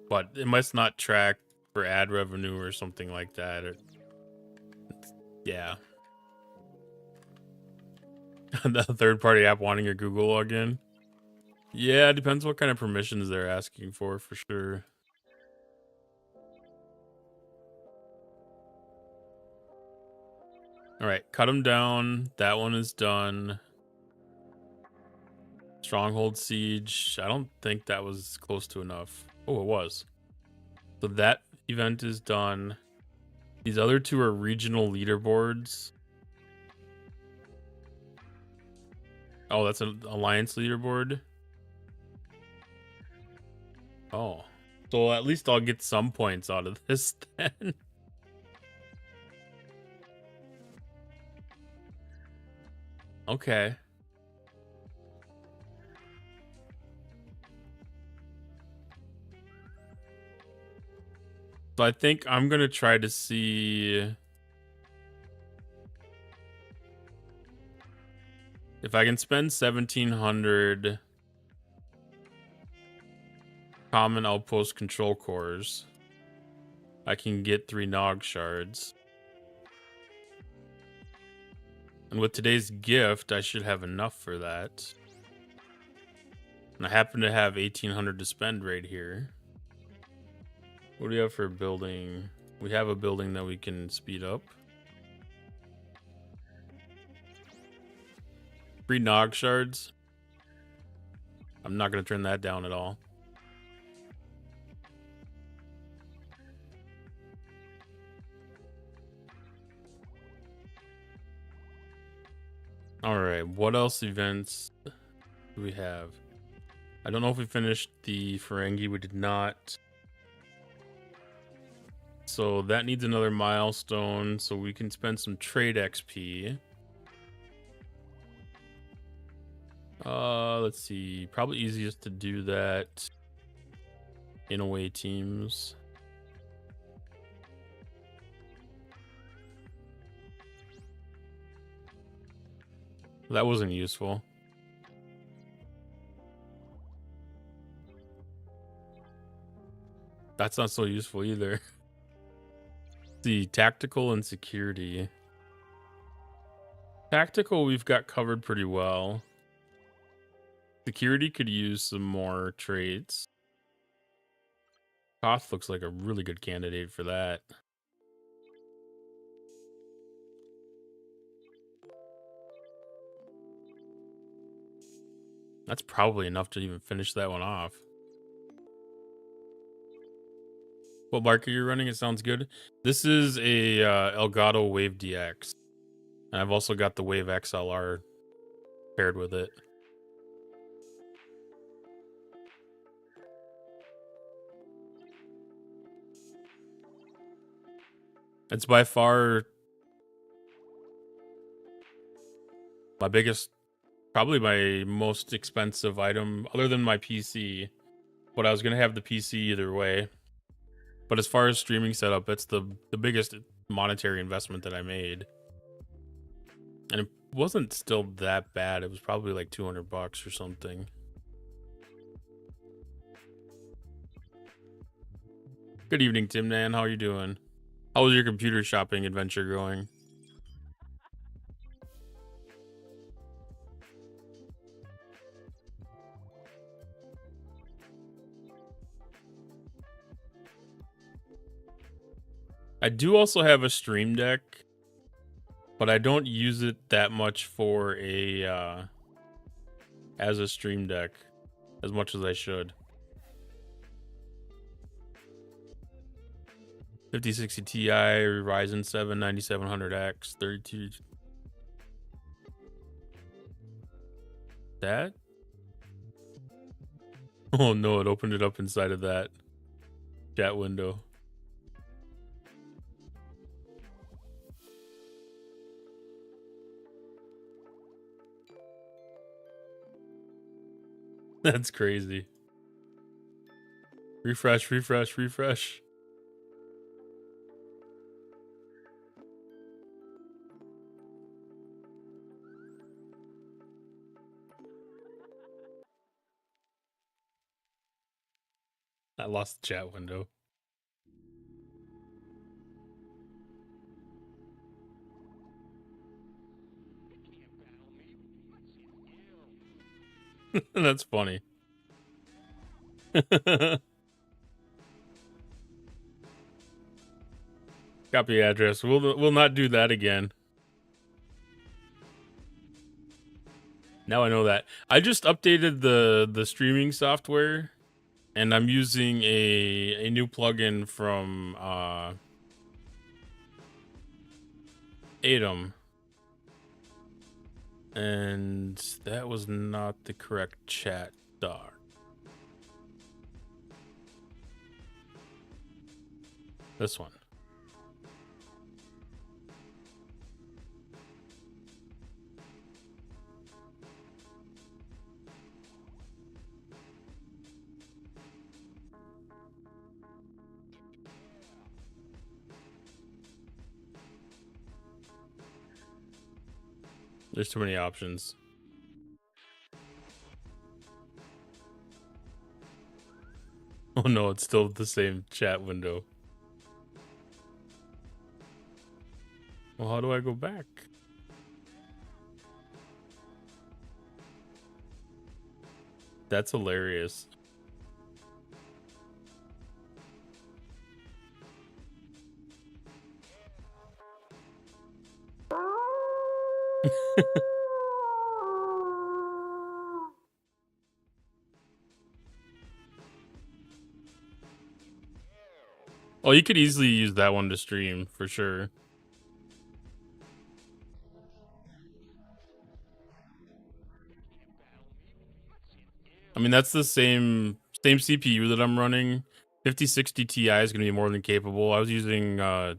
but it must not track for ad revenue or something like that. Yeah. The third party app wanting your Google login. Yeah, it depends what kind of permissions they're asking for sure. All right, cut them down. That one is done. Stronghold Siege. I don't think that was close to enough. Oh, it was. So that event is done. These other two are regional leaderboards. Oh, that's an alliance leaderboard. Oh, so at least I'll get some points out of this then. Okay. So I think I'm gonna try to see if I can spend 1,700 common outpost control cores. I can get 3 Nog shards. And with today's gift, I should have enough for that. And I happen to have 1,800 to spend right here. What do we have for a building? We have a building that we can speed up. 3 Nog shards. I'm not going to turn that down at all. All right, what else events do we have? I don't know if we finished the Ferengi. We did not. So that needs another milestone, so we can spend some trade XP. Let's see. Probably easiest to do that in away teams. That wasn't useful. That's not so useful either. The tactical and security. Tactical we've got covered pretty well. Security could use some more traits. Koth looks like a really good candidate for that. That's probably enough to even finish that one off. What mark are you running? It sounds good. This is a Elgato Wave DX. And I've also got the Wave XLR paired with it. It's by far My biggest, probably my most expensive item, other than my PC. But I was gonna have the PC either way. But as far as streaming setup, it's the biggest monetary investment that I made. And it wasn't still that bad. It was probably like $200 or something. Good evening, Tim Nan. How are you doing? How was your computer shopping adventure going? I do also have a Stream Deck, but I don't use it that much for a as a Stream Deck as much as I should. 5060 Ti, Ryzen 7 9700X, 32. That? Oh no, it opened it up inside of that chat window. That's crazy. Refresh, refresh, refresh. I lost the chat window. That's funny. Copy address. We'll not do that again. Now I know that. I just updated the streaming software, and I'm using a new plugin from Atom. And that was not the correct chat doc. This one. There's too many options. Oh no, it's still the same chat window. Well, how do I go back? That's hilarious. Oh, you could easily use that one to stream for sure. I mean, that's the same CPU that I'm running. 5060 Ti is going to be more than capable. I was using I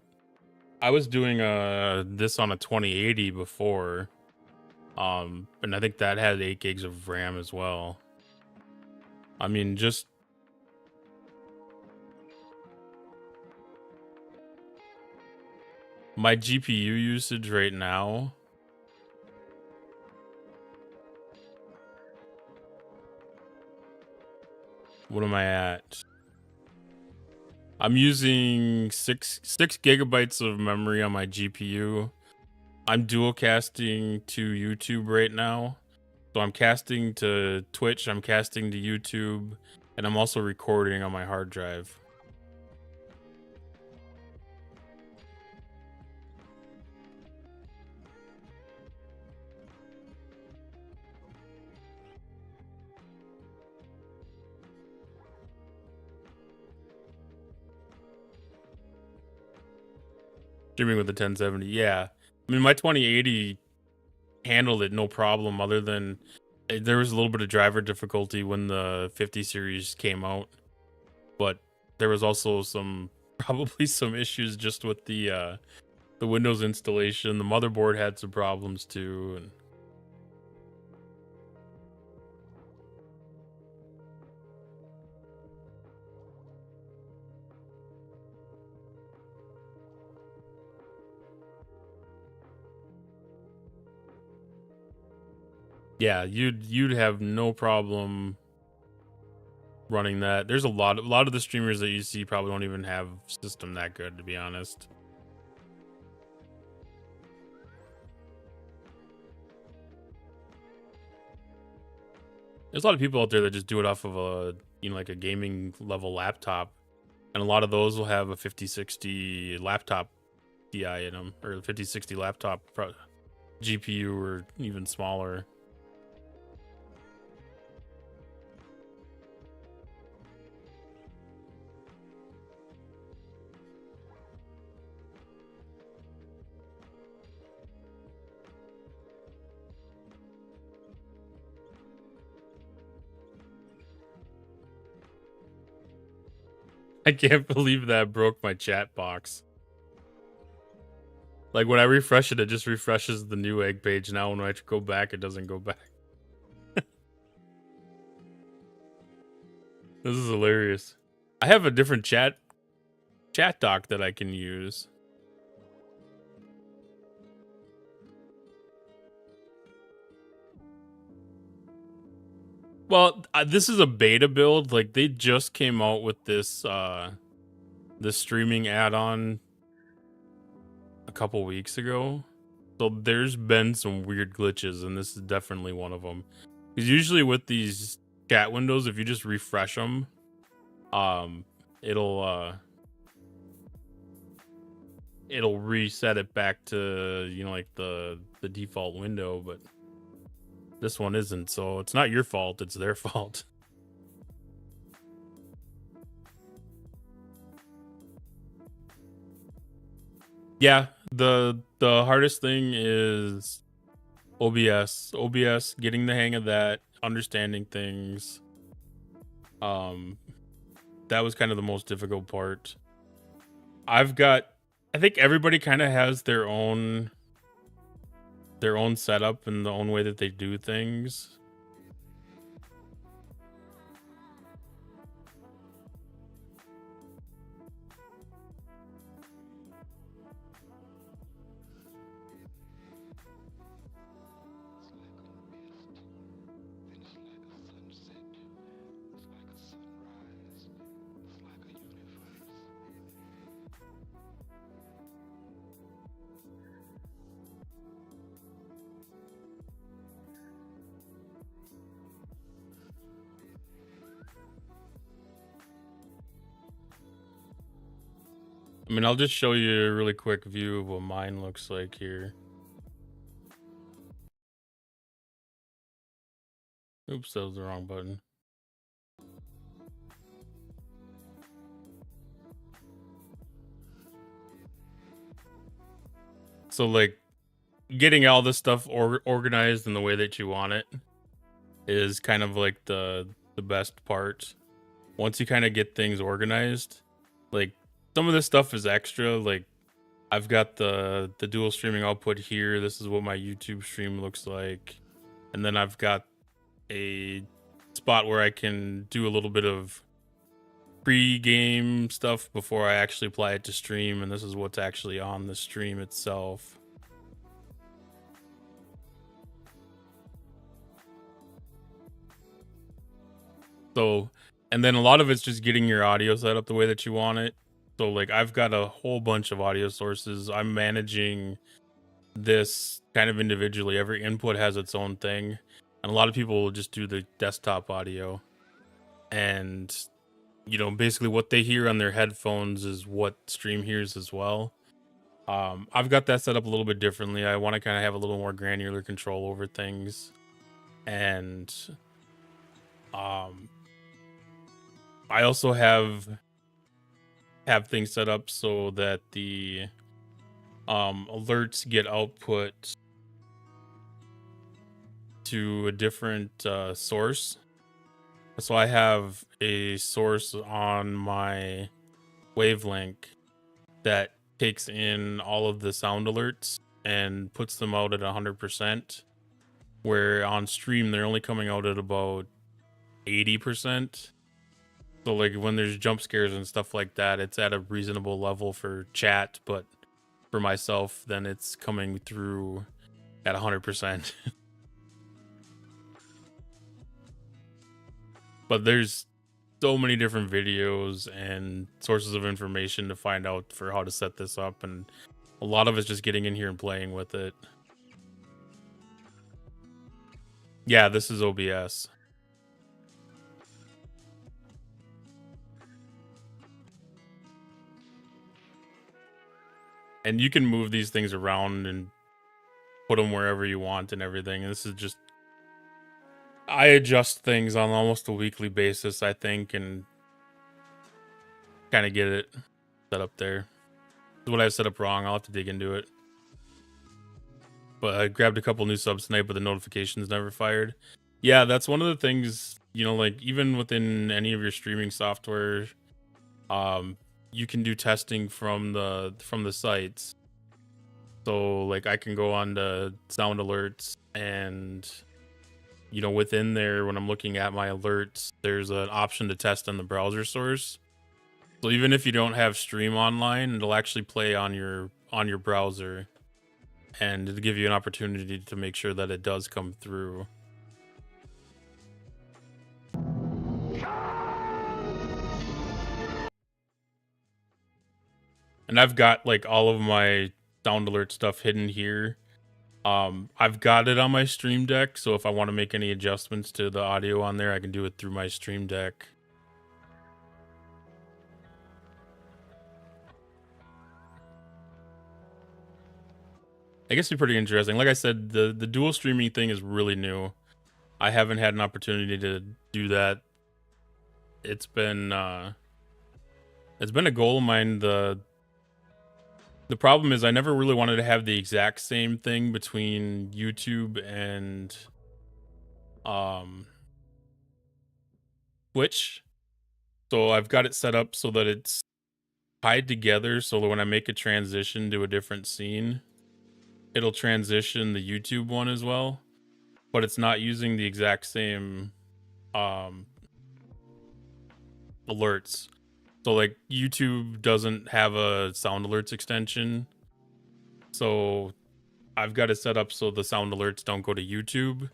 was doing this on a 2080 before. And I think that had 8 gigs of RAM as well. I mean, just my GPU usage right now. What am I at? I'm using six gigabytes of memory on my GPU. I'm dual casting to YouTube right now. So I'm casting to Twitch, I'm casting to YouTube, and I'm also recording on my hard drive. Streaming with the 1070, yeah. I mean, my 2080 handled it no problem, other than there was a little bit of driver difficulty when the 50 series came out, but there was also probably some issues just with the Windows installation. The motherboard had some problems too, and Yeah, you'd have no problem running that. There's a lot of the streamers that you see probably don't even have system that good, to be honest. There's a lot of people out there that just do it off of a, you know, like a gaming level laptop, and a lot of those will have a 5060 laptop TI in them, or a 5060 laptop GPU, or even smaller. I can't believe that broke my chat box. Like, when I refresh it, it just refreshes the new egg page. Now when I go back, it doesn't go back. This is hilarious. I have a different chat doc that I can use. Well, this is a beta build. Like, they just came out with this this streaming add-on a couple weeks ago. So there's been some weird glitches, and this is definitely one of them. Because usually with these chat windows, if you just refresh them, it'll reset it back to, you know, like the default window, but this one isn't, so it's not your fault, it's their fault. Yeah, the hardest thing is OBS, getting the hang of that, understanding things. That was kind of the most difficult part. I think everybody kind of has their own setup and the own way that they do things. I mean, I'll just show you a really quick view of what mine looks like here. Oops, that was the wrong button. So, like, getting all this stuff organized in the way that you want it is kind of like the best part. Once you kind of get things organized, like, some of this stuff is extra. Like, I've got the dual streaming output here. This is what my YouTube stream looks like. And then I've got a spot where I can do a little bit of pre-game stuff before I actually apply it to stream. And this is what's actually on the stream itself. So, and then a lot of it's just getting your audio set up the way that you want it. So, like, I've got a whole bunch of audio sources. I'm managing this kind of individually. Every input has its own thing. And a lot of people will just do the desktop audio. And, you know, basically what they hear on their headphones is what stream hears as well. I've got that set up a little bit differently. I want to kind of have a little more granular control over things. And I also have things set up so that the alerts get output to a different source. So I have a source on my wavelength that takes in all of the sound alerts and puts them out at 100%, where on stream they're only coming out at about 80%. So, like, when there's jump scares and stuff like that, it's at a reasonable level for chat, but for myself, then it's coming through at 100%. But there's so many different videos and sources of information to find out for how to set this up, and a lot of it's just getting in here and playing with it. Yeah, this is OBS. And you can move these things around and put them wherever you want and everything. And this is just, I adjust things on almost a weekly basis, I think, and kind of get it set up there. What I set up wrong, I'll have to dig into it. But I grabbed a couple new subs tonight, but the notifications never fired. Yeah, that's one of the things, you know, like even within any of your streaming software, you can do testing from the sites. So like I can go on to sound alerts, and you know, within there, when I'm looking at my alerts, there's an option to test on the browser source. So even if you don't have stream online, it'll actually play on your browser, and it'll give you an opportunity to make sure that it does come through. And I've got like all of my sound alert stuff hidden here. I've got it on my Stream Deck, so if I want to make any adjustments to the audio on there, I can do it through my Stream Deck. I guess it's pretty interesting. Like I said, the dual streaming thing is really new. I haven't had an opportunity to do that. It's been a goal of mine. The problem is I never really wanted to have the exact same thing between YouTube and Twitch. So I've got it set up so that it's tied together, so that when I make a transition to a different scene, it'll transition the YouTube one as well, but it's not using the exact same alerts. So like YouTube doesn't have a sound alerts extension, so I've got it set up so the sound alerts don't go to YouTube,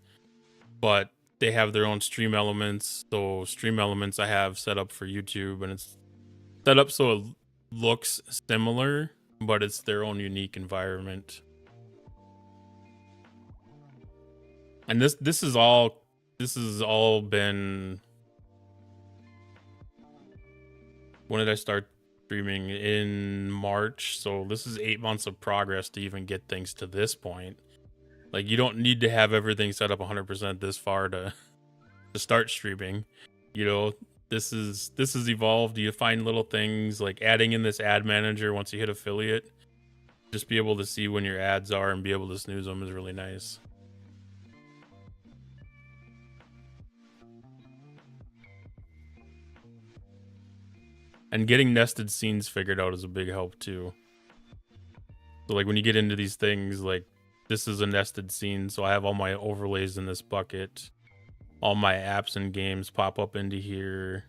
but they have their own stream elements. So stream elements I have set up for YouTube, and it's set up so it looks similar, but it's their own unique environment. And this has all been, when did I start streaming? In March. So this is 8 months of progress to even get things to this point. Like, you don't need to have everything set up 100% this far to start streaming. You know, this is evolved. You find little things like adding in this ad manager once you hit affiliate. Just be able to see when your ads are and be able to snooze them is really nice. And getting nested scenes figured out is a big help too. So like when you get into these things, like this is a nested scene, so I have all my overlays in this bucket. All my apps and games pop up into here.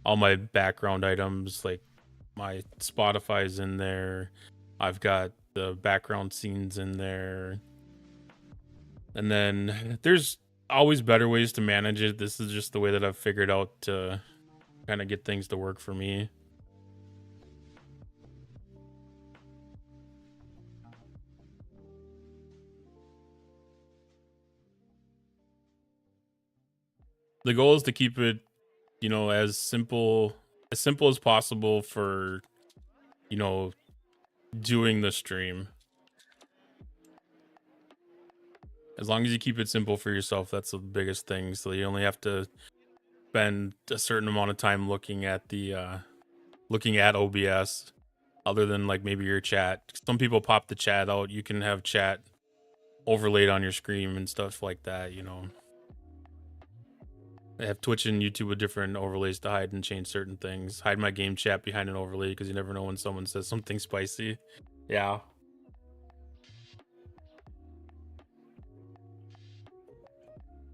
All my background items, like my Spotify's in there. I've got the background scenes in there. And then there's always better ways to manage it. This is just the way that I've figured out to kind of get things to work for me. The goal is to keep it, you know, as simple as possible for, you know, doing the stream. As long as you keep it simple for yourself, that's the biggest thing. So you only have to spend a certain amount of time looking at the looking at OBS, other than like maybe your chat. Some people pop the chat out. You can have chat overlaid on your screen and stuff like that, you know. I have Twitch and YouTube with different overlays to hide and change certain things. Hide my game chat behind an overlay because you never know when someone says something spicy. Yeah.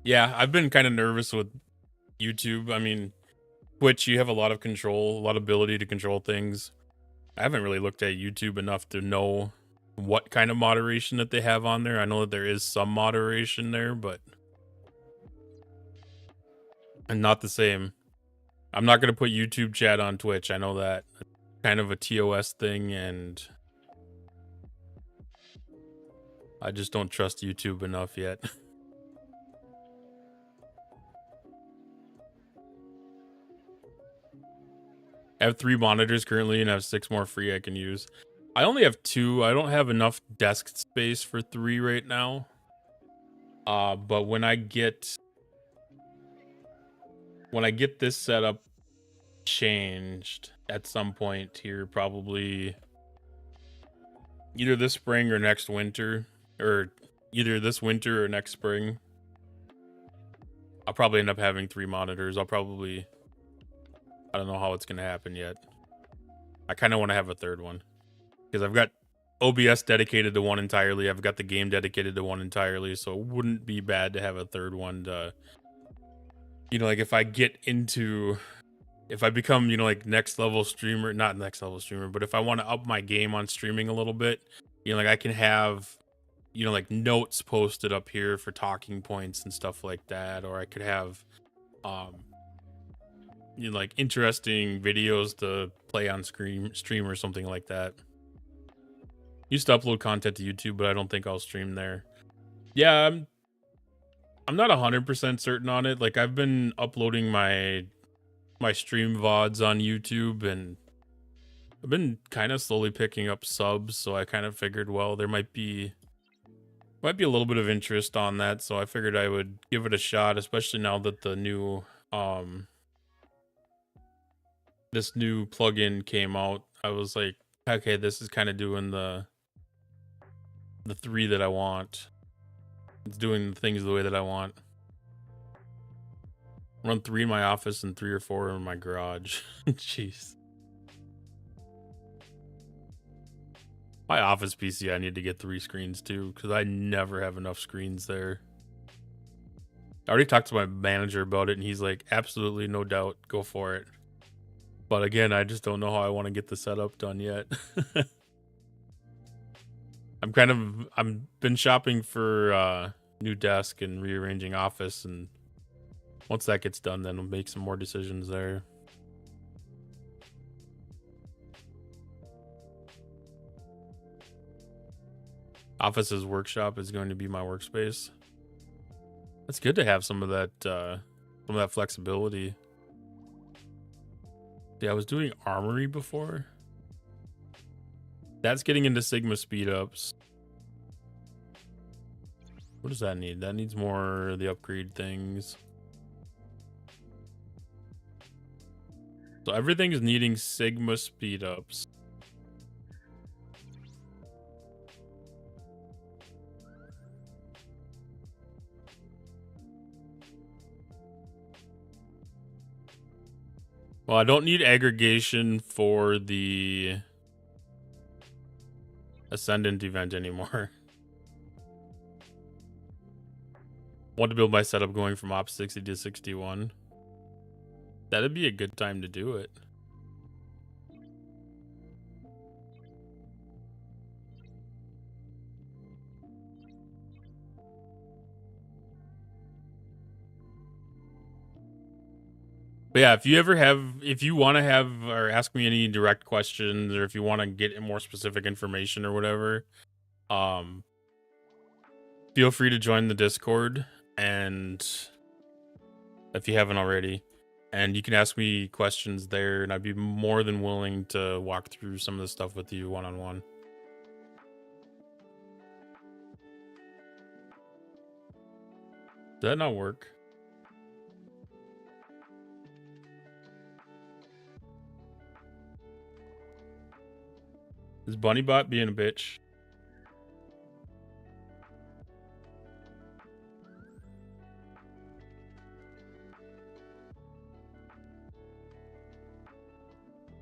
Yeah, I've been kind of nervous with YouTube. I mean, Twitch, you have a lot of control, a lot of ability to control things. I haven't really looked at YouTube enough to know what kind of moderation that they have on there. I know that there is some moderation there, but And not the same. I'm not going to put YouTube chat on Twitch. I know that. It's kind of a TOS thing, and I just don't trust YouTube enough yet. I have 3 monitors currently and I have 6 more free I can use. I only have 2. I don't have enough desk space for 3 right now. But when I get this setup changed at some point here, probably either this spring or next winter, or either this winter or next spring, I'll probably end up having 3 monitors. I don't know how it's gonna happen yet. I kind of want to have a third one because I've got OBS dedicated to one entirely. I've got the game dedicated to one entirely, so it wouldn't be bad to have a third one to, you know, like if I become, you know, like next level streamer, not next level streamer, but if I want to up my game on streaming a little bit, you know, like I can have, you know, like notes posted up here for talking points and stuff like that, or I could have, you know, like interesting videos to play on stream or something like that. Used to upload content to YouTube, but I don't think I'll stream there. Yeah, I'm not 100% certain on it. Like I've been uploading my stream VODs on YouTube, and I've been kind of slowly picking up subs, so I kind of figured, well, there might be a little bit of interest on that, so I figured I would give it a shot, especially now that the new this new plugin came out. I was like, okay, this is kind of doing the 3 that I want. It's doing things the way that I want. Run 3 in my office and 3 or 4 in my garage. Jeez. My office PC, I need to get 3 screens too, because I never have enough screens there. I already talked to my manager about it, and he's like, absolutely, no doubt, go for it. But again, I just don't know how I want to get the setup done yet. I've been shopping for new desk and rearranging office, and once that gets done, then we'll make some more decisions there. Office's workshop is going to be my workspace. It's good to have some of that flexibility. Yeah, I was doing Armory before. That's getting into Sigma speedups. What does that need? That needs more of the upgrade things. So everything is needing Sigma speedups. Well, I don't need aggregation for the Ascendant event anymore. Want to build my setup going from Op 60 to 61. That'd be a good time to do it. But yeah, if you want to have or ask me any direct questions, or if you want to get more specific information or whatever, feel free to join the Discord, and if you haven't already, and you can ask me questions there, and I'd be more than willing to walk through some of the stuff with you one-on-one. Did that not work? Is Bunnybot being a bitch?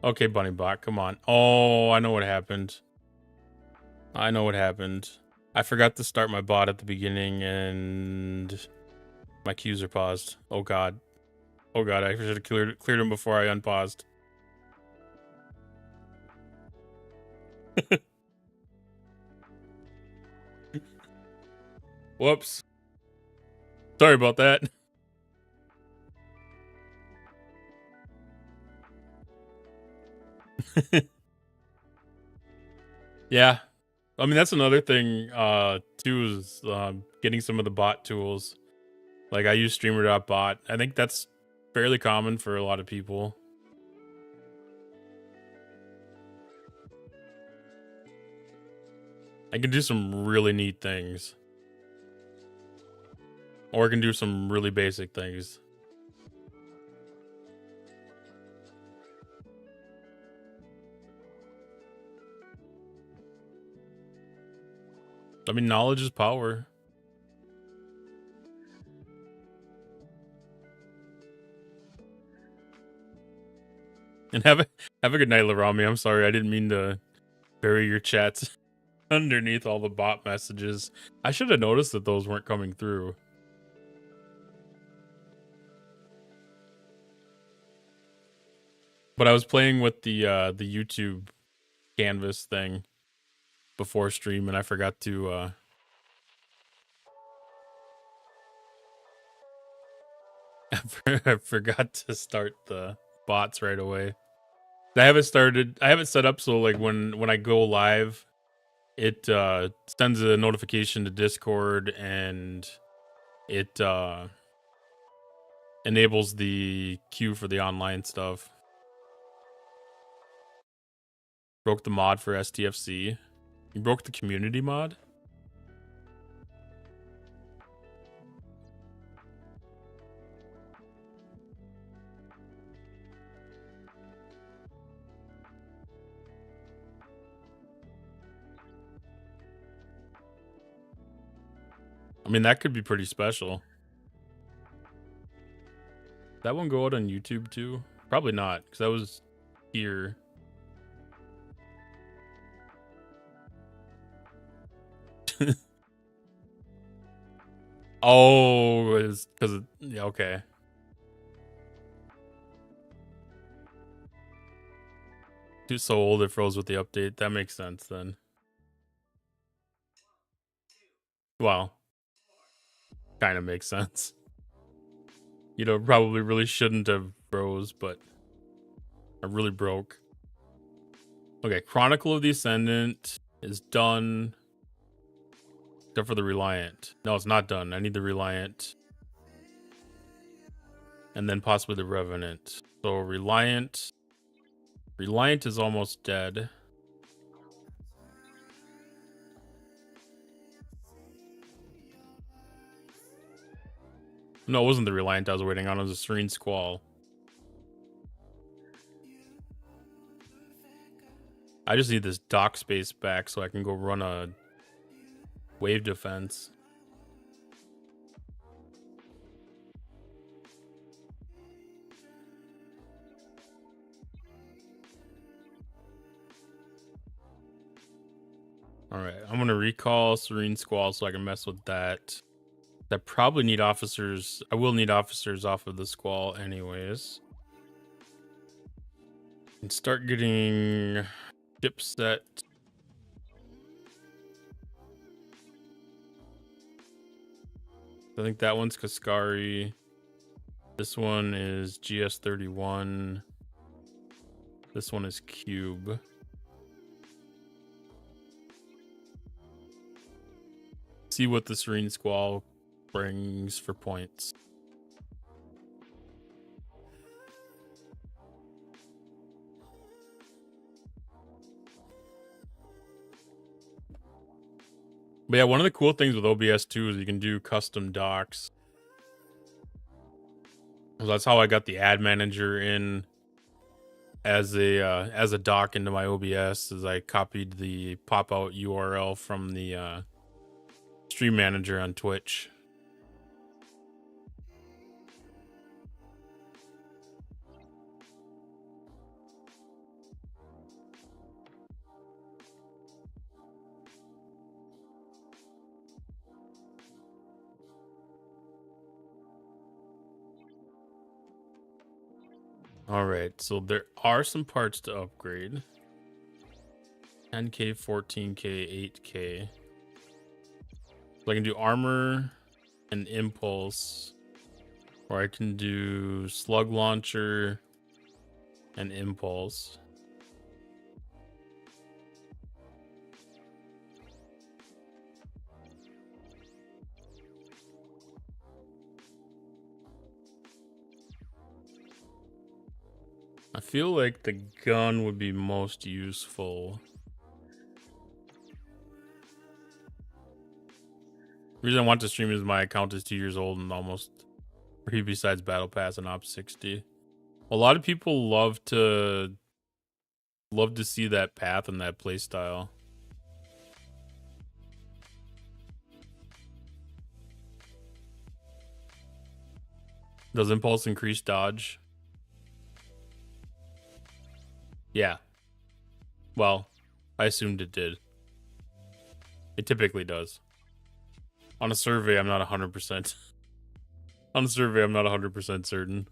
Okay, Bunnybot, come on. Oh, I know what happened. I know what happened. I forgot to start my bot at the beginning, and my queues are paused. Oh god. Oh god, I should have cleared them before I unpaused. Whoops. Sorry about that. Yeah. I mean, that's another thing, too, is getting some of the bot tools. Like, I use streamer.bot. I think that's fairly common for a lot of people. I can do some really neat things. Or I can do some really basic things. I mean, knowledge is power. And have a good night, Larami. I'm sorry, I didn't mean to bury your chats underneath all the bot messages. I should have noticed that those weren't coming through. But I was playing with the YouTube canvas thing before stream, and I forgot to I forgot to start the bots right away. I haven't set up so like when I go live, it sends a notification to Discord, and it enables the queue for the online stuff. Broke the mod for STFC. You broke the community mod? I mean, that could be pretty special. That one go out on YouTube too? Probably not, because that was here. Oh, it's because yeah, okay. Too so old it froze with the update. That makes sense then. Well, kind of makes sense. You know, probably really shouldn't have froze, but I really broke. Okay, Chronicle of the Ascendant is done. Except for the Reliant. No, it's not done. I need the Reliant. And then possibly the Revenant. So Reliant. Reliant is almost dead. No, it wasn't the Reliant I was waiting on. It was a Serene Squall. I just need this dock space back so I can go run a wave defense. Alright, I'm gonna recall Serene Squall so I can mess with that. I probably need officers. I will need officers off of the Squall anyways. And start getting ship set. I think that one's Kaskari. This one is GS31. This one is Cube. See what the Serene Squall brings for points. But yeah, one of the cool things with OBS too is you can do custom docks. So that's how I got the ad manager in as a dock into my OBS. Is I copied the pop out URL from the stream manager on Twitch. All right, so there are some parts to upgrade. 10k, 14k, 8k. So I can do armor and impulse, or I can do slug launcher and impulse. I feel like the gun would be most useful. The reason I want to stream is my account is 2 years old and almost free besides Battle Pass and Op 60. A lot of people love to see that path and that play style. Does impulse increase dodge? Yeah. Well, I assumed it did. It typically does. On a survey, I'm not 100%. On a survey, I'm not 100% certain.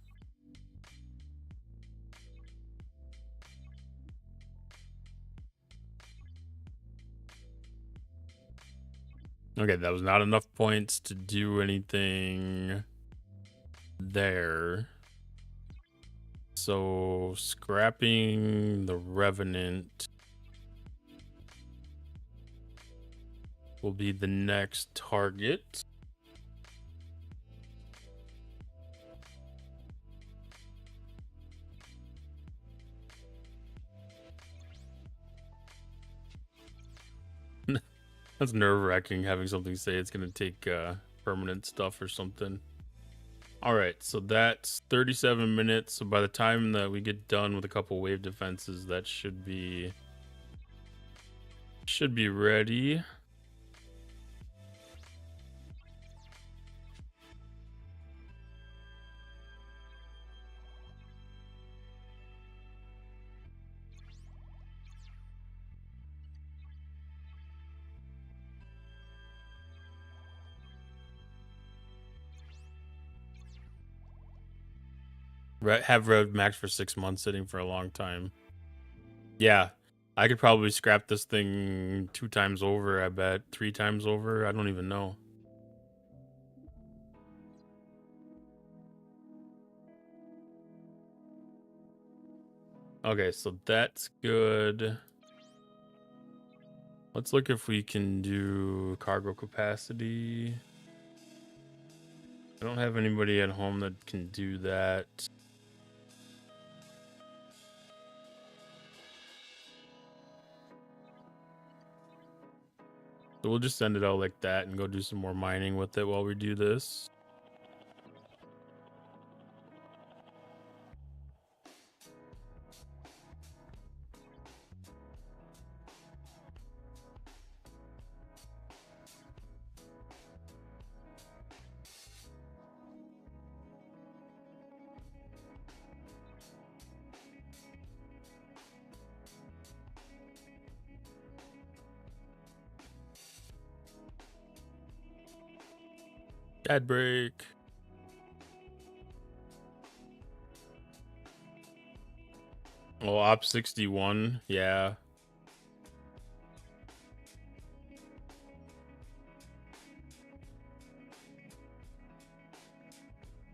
Okay, that was not enough points to do anything there. So, scrapping the Revenant will be the next target. That's nerve-wracking having something say it's going to take permanent stuff or something. All right, so that's 37 minutes. So by the time that we get done with a couple wave defenses, that should be ready. Have Rev Max for 6 months sitting for a long time. Yeah, I could probably scrap this thing 2 times over, I bet. 3 times over, I don't even know. Okay, so that's good. Let's look if we can do cargo capacity. I don't have anybody at home that can do that. So we'll just send it out like that and go do some more mining with it while we do this. Ad break. Oh, Op 61. Yeah.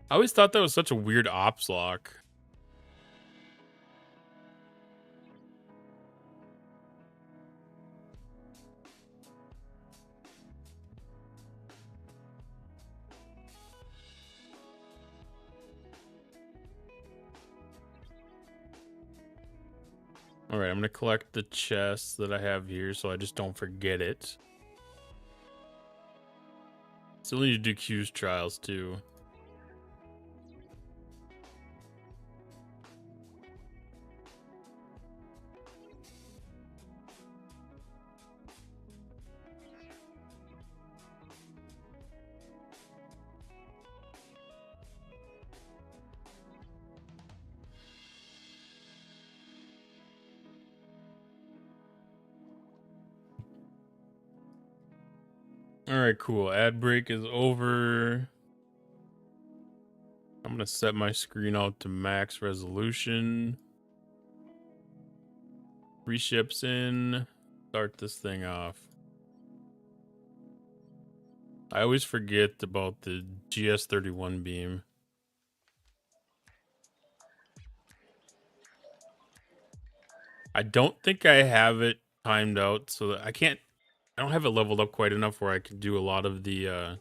I always thought that was such a weird ops lock. All right, I'm going to collect the chest that I have here so I just don't forget it. Still need to do Q's trials too. All right, cool. Ad break is over. I'm going to set my screen out to max resolution. 3 ships in. Start this thing off. I always forget about the GS31 beam. I don't think I have it timed out so that I don't have it leveled up quite enough where I can do a lot of the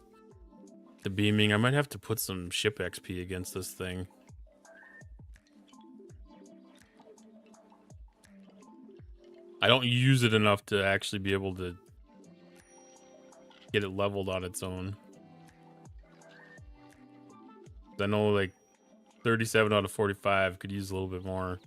beaming. I might have to put some ship XP against this thing. I don't use it enough to actually be able to get it leveled on its own. I know like 37 out of 45 could use a little bit more.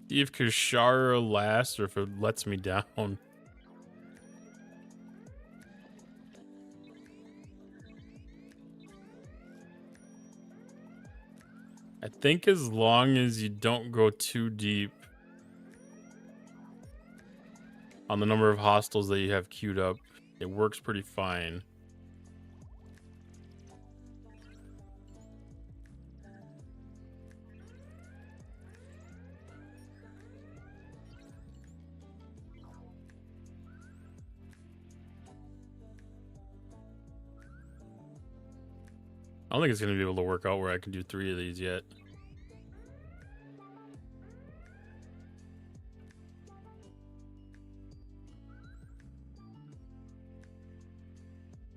See if Kashara lasts or if it lets me down. I think as long as you don't go too deep on the number of hostiles that you have queued up, it works pretty fine. I don't think it's going to be able to work out where I can do 3 of these yet.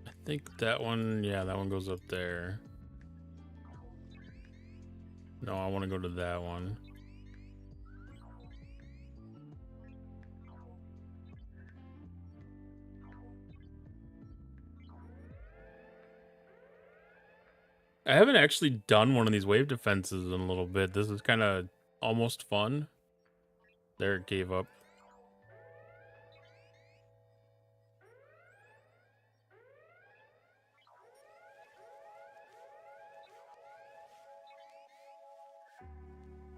I think that one, yeah, that one goes up there. No, I want to go to that one. I haven't actually done one of these wave defenses in a little bit. This is kind of almost fun. There, it gave up.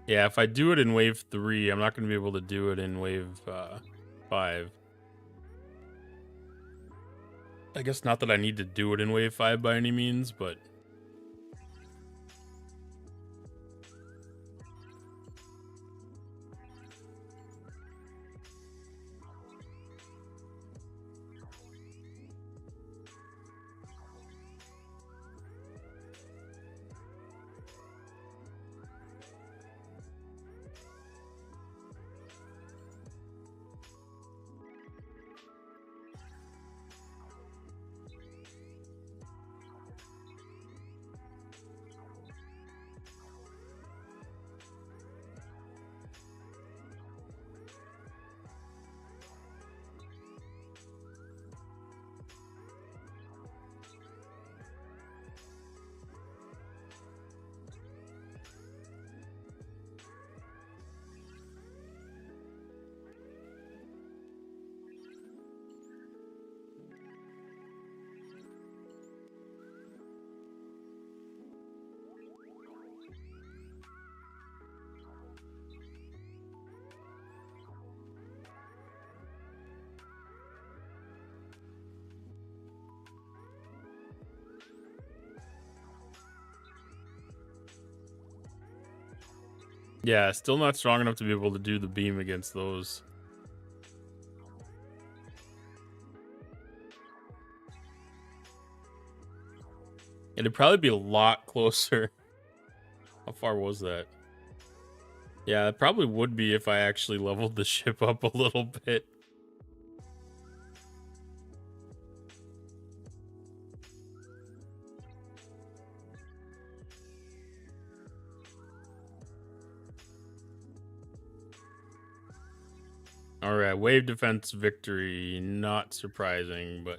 Yeah, if I do it in wave 3, I'm not going to be able to do it in wave 5. I guess not that I need to do it in wave 5 by any means, but... Yeah, still not strong enough to be able to do the beam against those. It'd probably be a lot closer. How far was that? Yeah, it probably would be if I actually leveled the ship up a little bit. Alright, wave defense victory. Not surprising, but...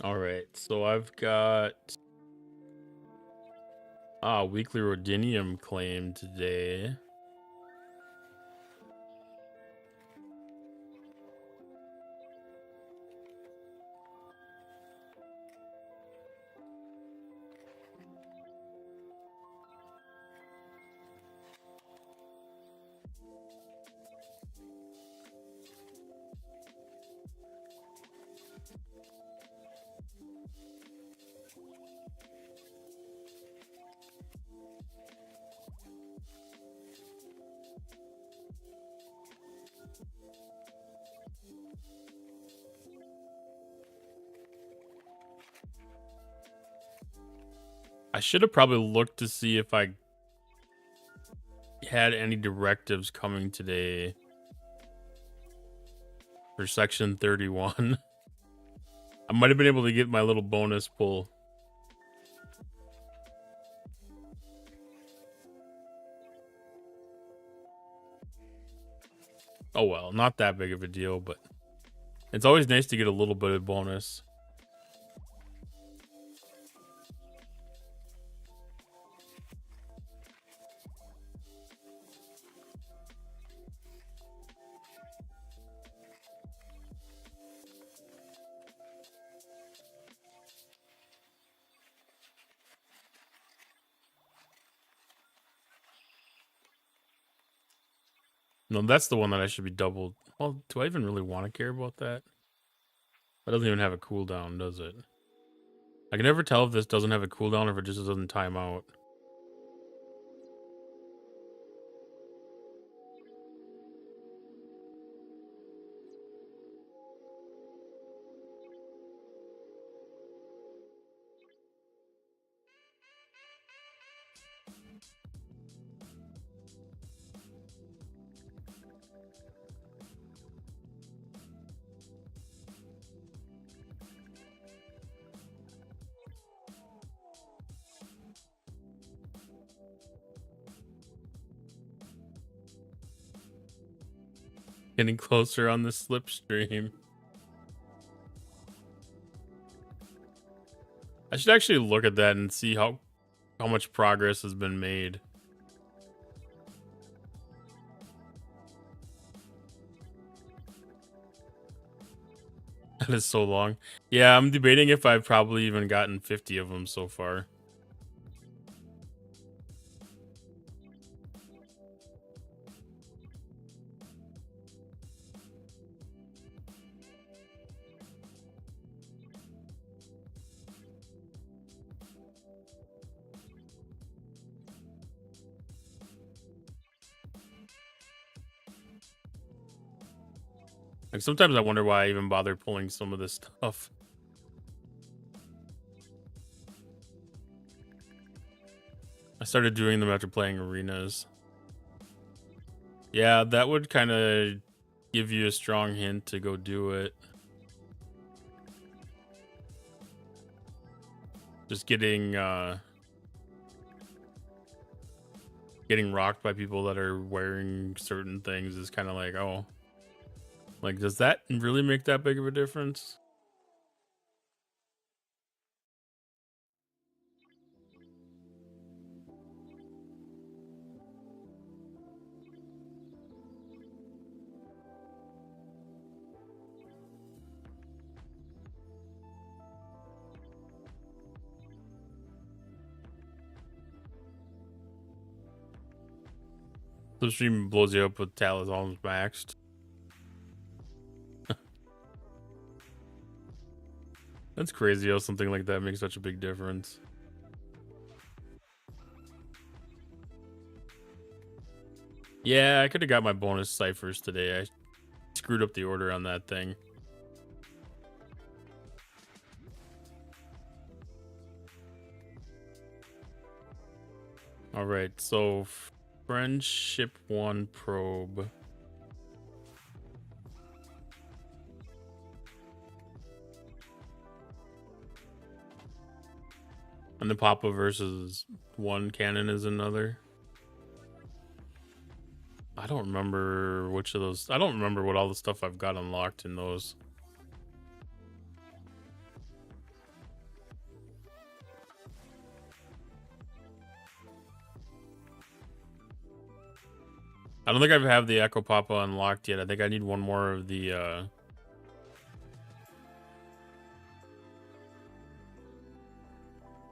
Alright, so I've got... weekly Rhodinium claim today. I should have probably looked to see if I had any directives coming today for section 31. I might have been able to get my little bonus pull. Oh well, not that big of a deal, but it's always nice to get a little bit of bonus. No, that's the one that I should be doubled. Well, do I even really want to care about that? It doesn't even have a cooldown, does it? I can never tell if this doesn't have a cooldown or if it just doesn't time out. Getting closer on the slipstream. I should actually look at that and see how much progress has been made. That is so long. Yeah, I'm debating if I've probably even gotten 50 of them so far. Like sometimes I wonder why I even bother pulling some of this stuff. I started doing them after playing arenas. Yeah, that would kind of give you a strong hint to go do it. Just getting rocked by people that are wearing certain things is kind of like, oh, like, does that really make that big of a difference? The stream blows you up with Talus almost maxed. That's crazy how something like that makes such a big difference. Yeah, I could have got my bonus ciphers today. I screwed up the order on that thing. All right, so friendship 1 probe. And the Papa versus 1 cannon is another. I don't remember which of those. I don't remember what all the stuff I've got unlocked in those. I don't think I have the Echo Papa unlocked yet. I think I need one more of the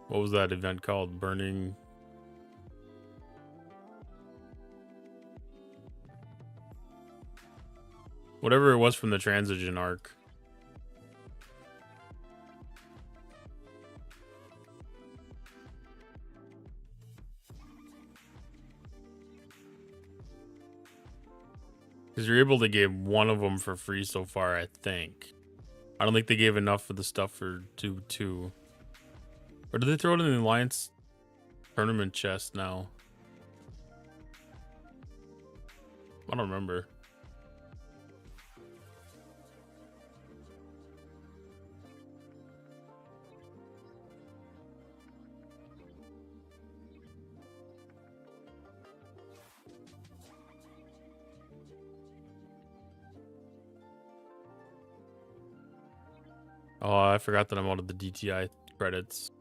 what was that event called? Burning. Whatever it was from the Transition arc. Because you're able to give one of them for free so far, I think. I don't think they gave enough for the stuff for 2-2. Or did they throw it in the Alliance tournament chest now? I don't remember. Oh, I forgot that I'm out of the DTI credits.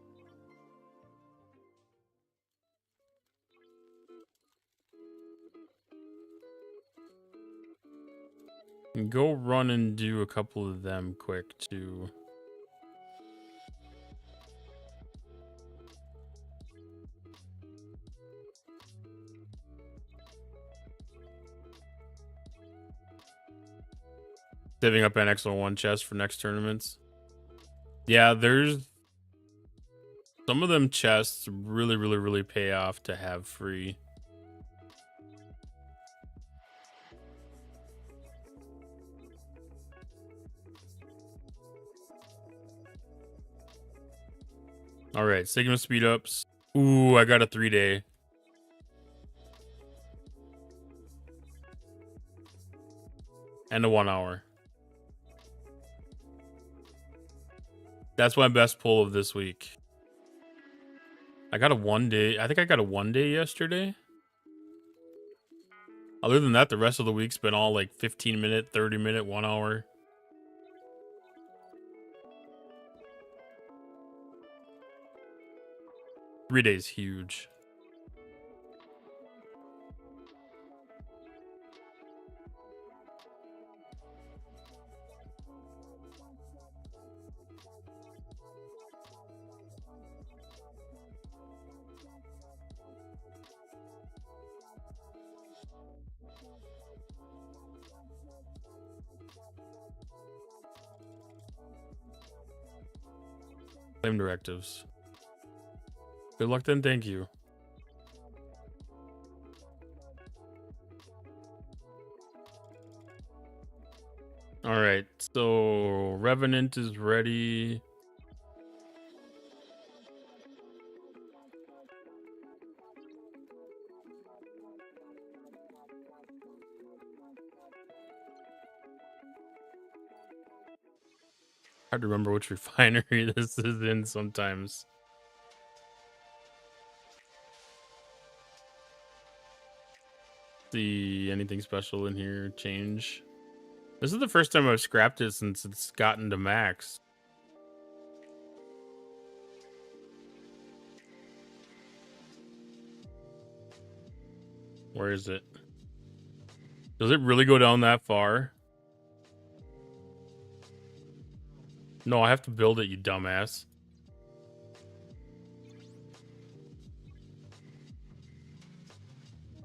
Go run and do a couple of them quick too. Saving up an XO1 chest for next tournaments. Yeah, there's some of them chests really pay off to have free. All right, Sigma speed ups. Ooh, I got a 3-day. And a 1 hour. That's my best pull of this week. I got a 1 day. I think I got a 1 day yesterday. Other than that, the rest of the week's been all like 15-minute, 30-minute, 1 hour. Three days huge. Claim directives. Good luck then, thank you. All right, so Revenant is ready. Hard to remember which refinery this is in sometimes. See anything special in here? Change. This is the first time I've scrapped it since it's gotten to max. Where is it? Does it really go down that far? No, I have to build it, you dumbass.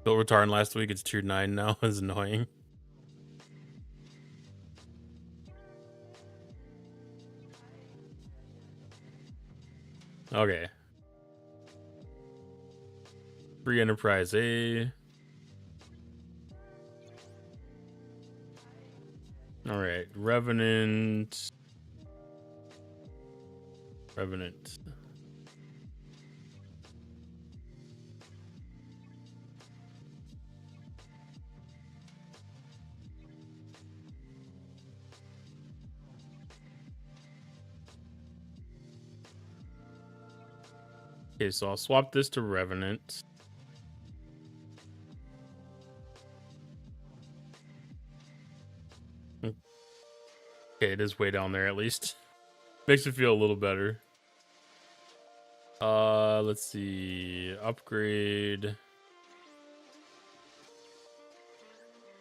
Built retardant last week, it's tier 9 now. It's annoying. Okay. Free Enterprise A. Alright, Revenant. Revenant. Okay, so I'll swap this to Revenant. Okay, it is way down there at least. Makes me feel a little better. Let's see. Upgrade.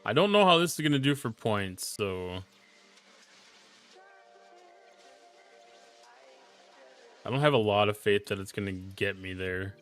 I don't know how this is gonna do for points, so I don't have a lot of faith that it's gonna get me there.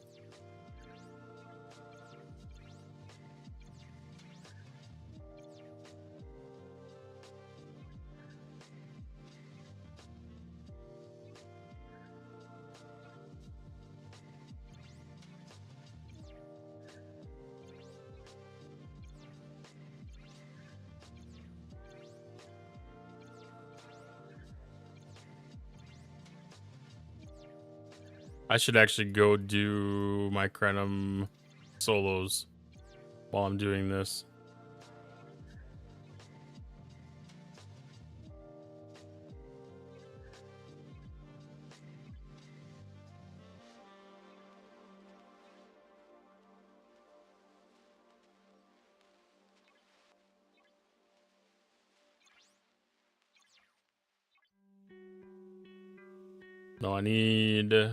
I should actually go do my Krenum solos while I'm doing this. No, I need...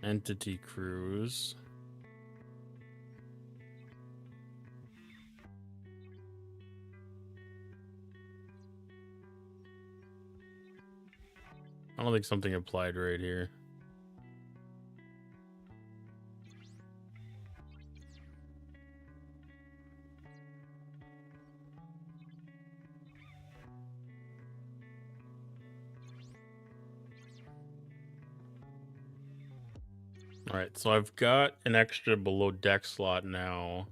Entity Cruise. I don't think something applied right here. All right, so I've got an extra below deck slot now.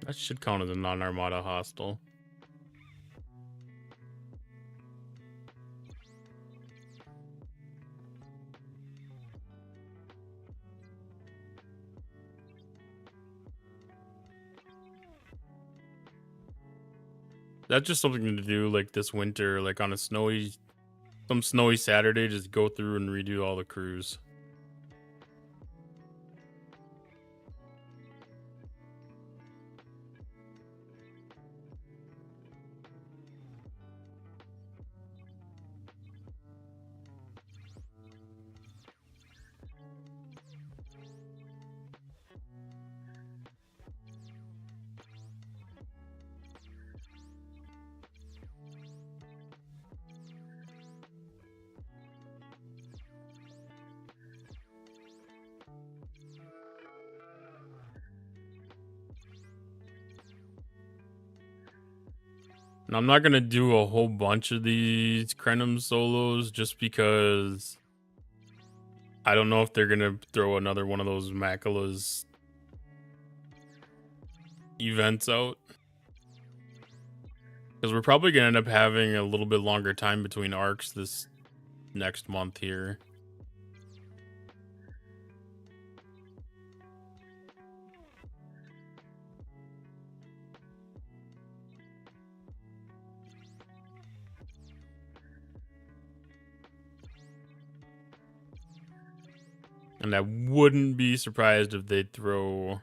That should count as a non-armada hostile. That's just something to do like this winter, like on a some snowy Saturday, just go through and redo all the crews. And I'm not gonna do a whole bunch of these Krenum solos just because I don't know if they're gonna throw another one of those Makula's events out. Because we're probably gonna end up having a little bit longer time between arcs this next month here. And I wouldn't be surprised if they'd throw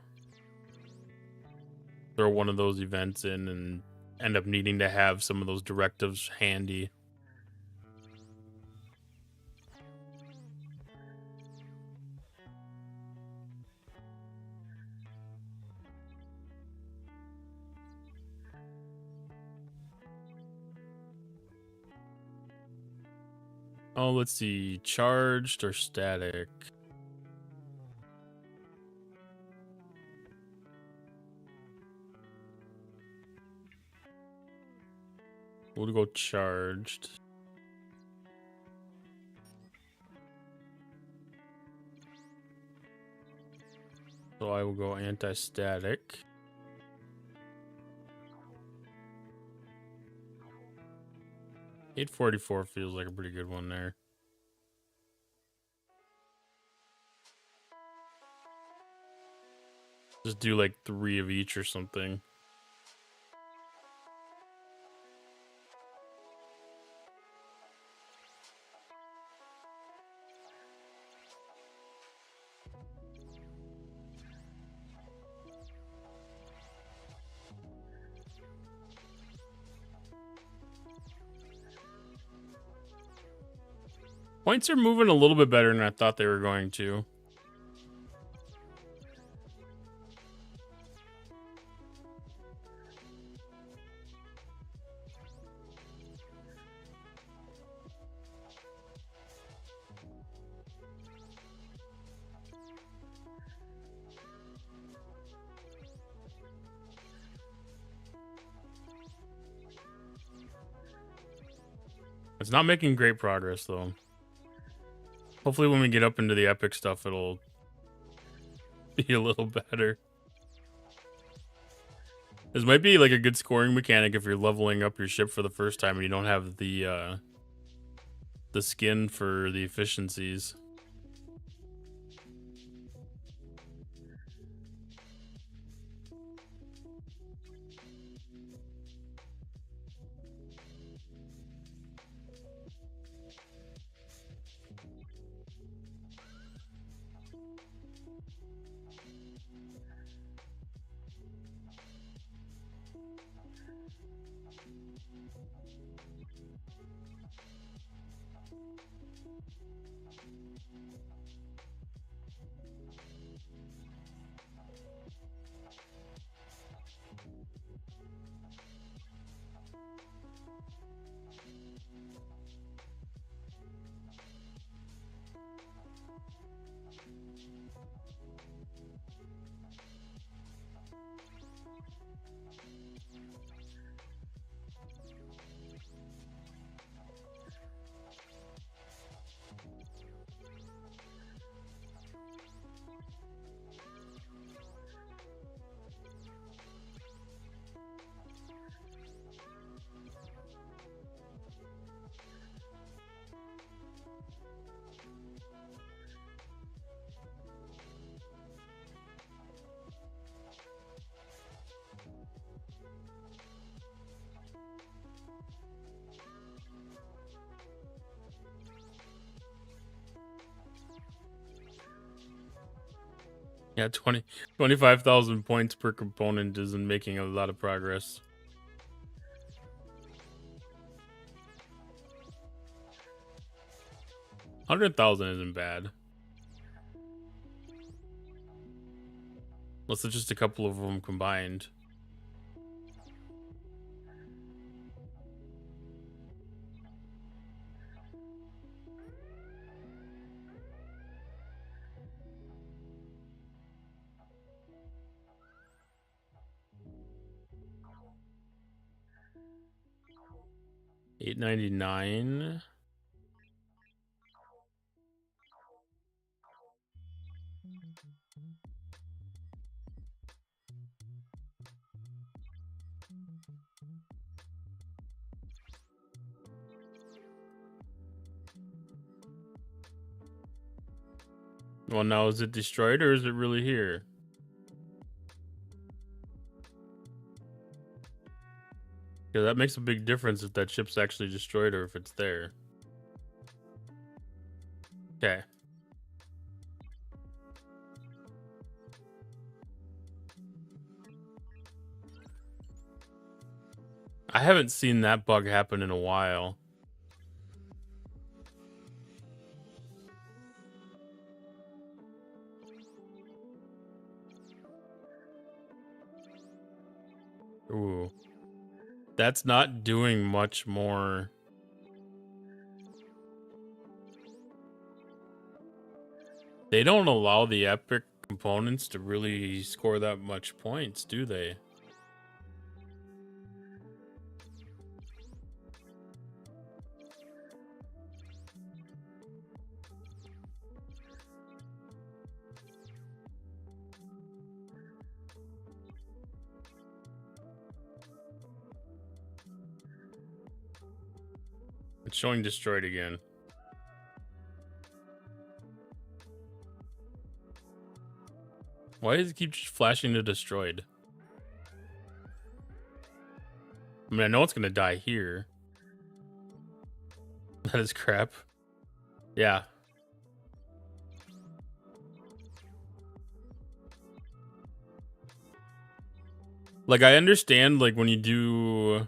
one of those events in and end up needing to have some of those directives handy. Oh, let's see. Charged or static? We'll go charged. So I will go anti-static. $844 feels like a pretty good one there. Just do like 3 of each or something. Points are moving a little bit better than I thought they were going to. It's not making great progress though. Hopefully when we get up into the epic stuff, it'll be a little better. This might be like a good scoring mechanic if you're leveling up your ship for the first time and you don't have the skin for the efficiencies. Yeah, 25,000 points per component isn't making a lot of progress. $100,000 isn't bad. Unless it's just a couple of them combined. $899. Well, now is it destroyed or is it really here? Yeah, that makes a big difference if that ship's actually destroyed or if it's there. Okay. I haven't seen that bug happen in a while. Ooh. That's not doing much more. They don't allow the epic components to really score that much points, do they? It's showing destroyed again. Why does it keep flashing to destroyed? I mean, I know it's gonna die here. That is crap. Yeah. Like, I understand, like, when you do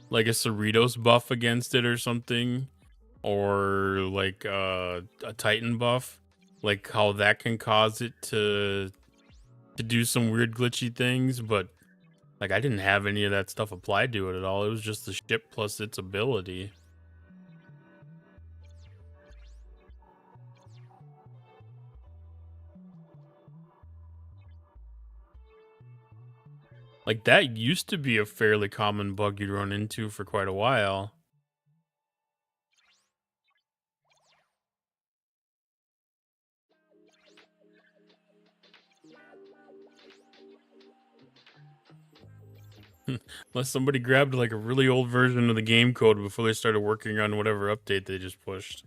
like a Cerritos buff against it or something, or like a Titan buff, like how that can cause it to do some weird glitchy things, but like I didn't have any of that stuff applied to it at all. It was just the ship plus its ability. Like, that used to be a fairly common bug you'd run into for quite a while. Unless somebody grabbed like a really old version of the game code before they started working on whatever update they just pushed.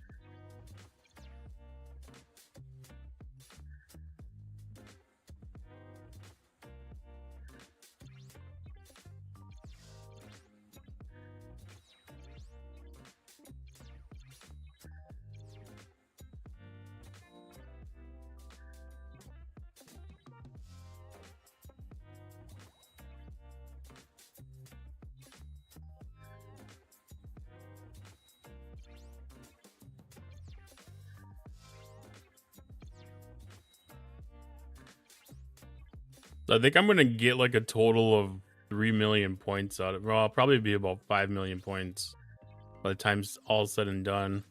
I think I'm gonna get like a total of 3 million points out of it. Well, I'll probably be about 5 million points by the time's all said and done.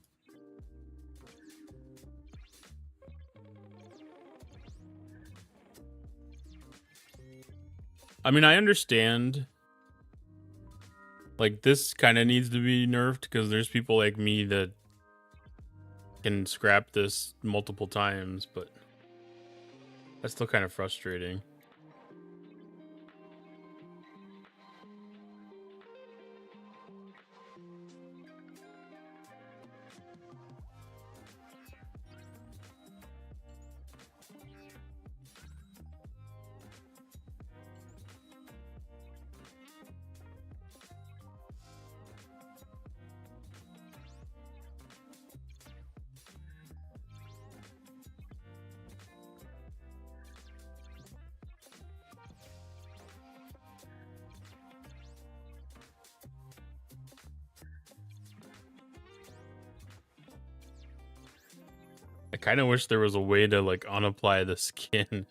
I mean, I understand. Like, this kind of needs to be nerfed because there's people like me that can scrap this multiple times, but that's still kind of frustrating. I kind of wish there was a way to like unapply the skin.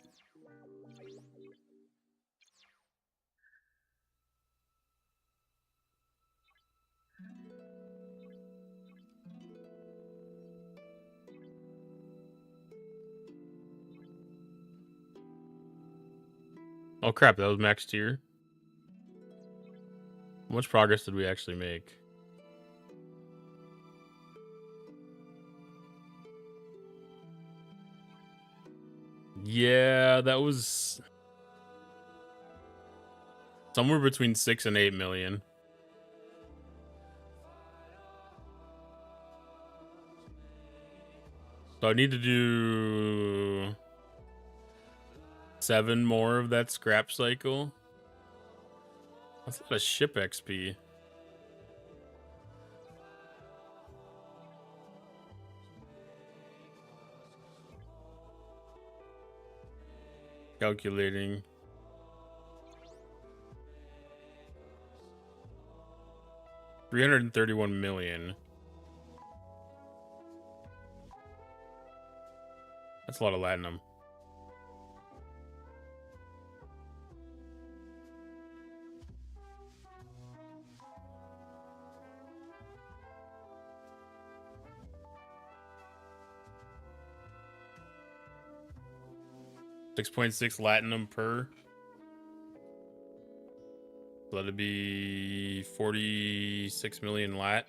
Oh crap, that was max tier. How much progress did we actually make? Yeah, that was somewhere between 6 and 8 million. So I need to do 7 more of that scrap cycle. That's a lot of ship XP. Calculating. $331 million. That's a lot of latinum. $6.6 latinum per. So that'd be 46 million lat.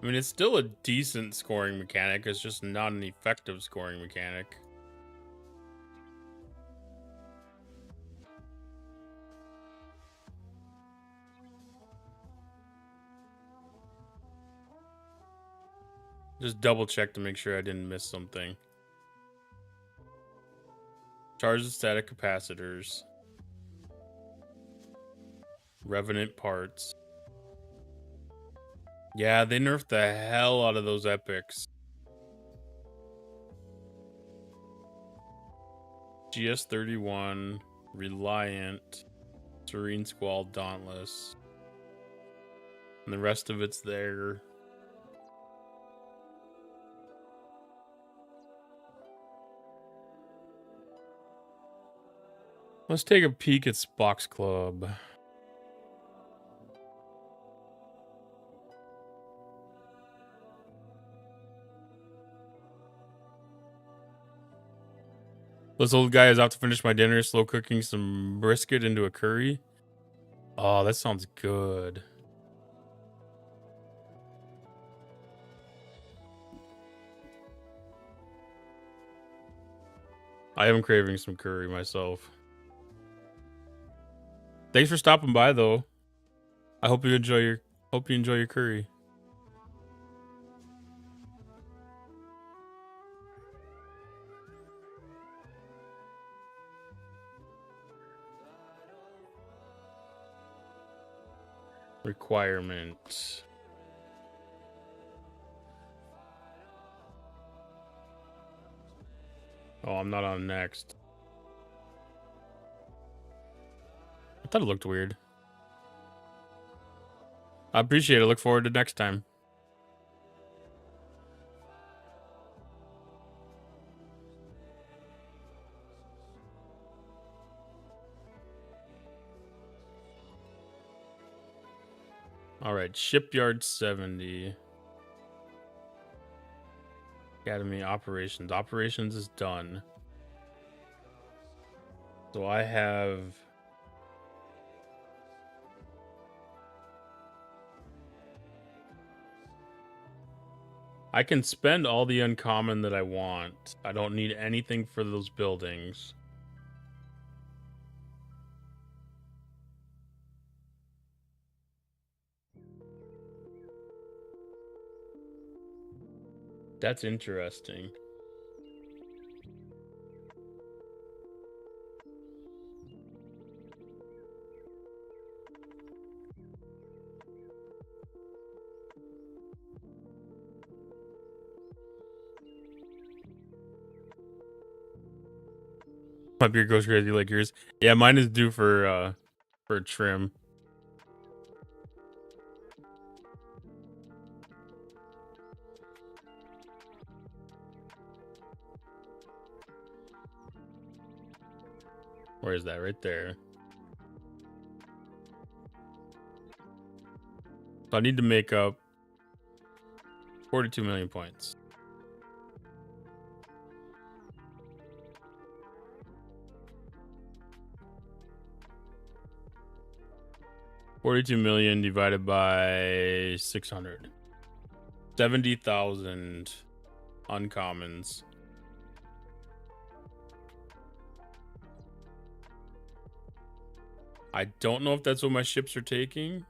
I mean, it's still a decent scoring mechanic. It's just not an effective scoring mechanic. Just double check to make sure I didn't miss something. Charge the static capacitors. Revenant parts. Yeah, they nerfed the hell out of those epics. GS31, Reliant, Serene Squall, Dauntless. And the rest of it's there. Let's take a peek at Spock's Club. This old guy is out to finish my dinner, slow cooking some brisket into a curry. Oh, that sounds good. I am craving some curry myself. Thanks for stopping by, though. I hope you enjoy your curry. Requirement. Oh, I'm not on next. I thought it looked weird. I appreciate it. Look forward to next time. All right, Shipyard 70. Academy operations. Operations is done. So I have... I can spend all the uncommon that I want. I don't need anything for those buildings. That's interesting. My beard goes crazy like yours. Yeah, mine is due for trim. Where is that? Right there. So I need to make up 42 million points. $42 million divided by 600. 70,000 uncommons. I don't know if that's what my ships are taking.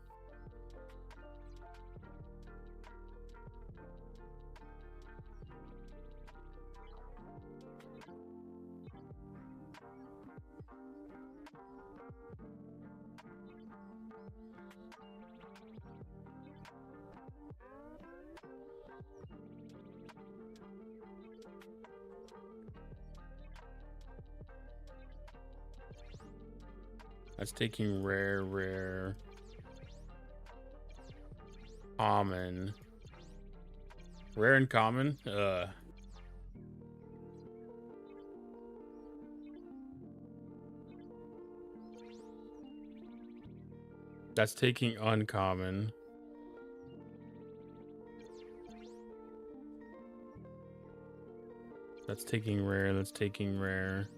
That's taking rare, common. Rare and common? That's taking uncommon. That's taking rare, that's taking rare.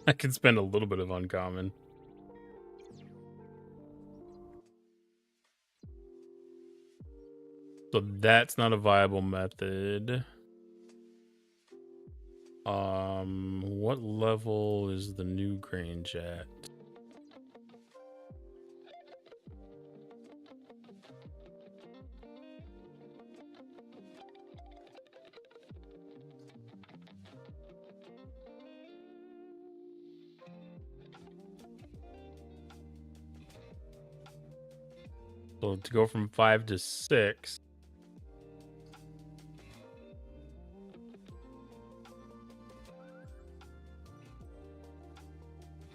I can spend a little bit of uncommon. So that's not a viable method. What level is the new Grange at? So to go from 5 to 6.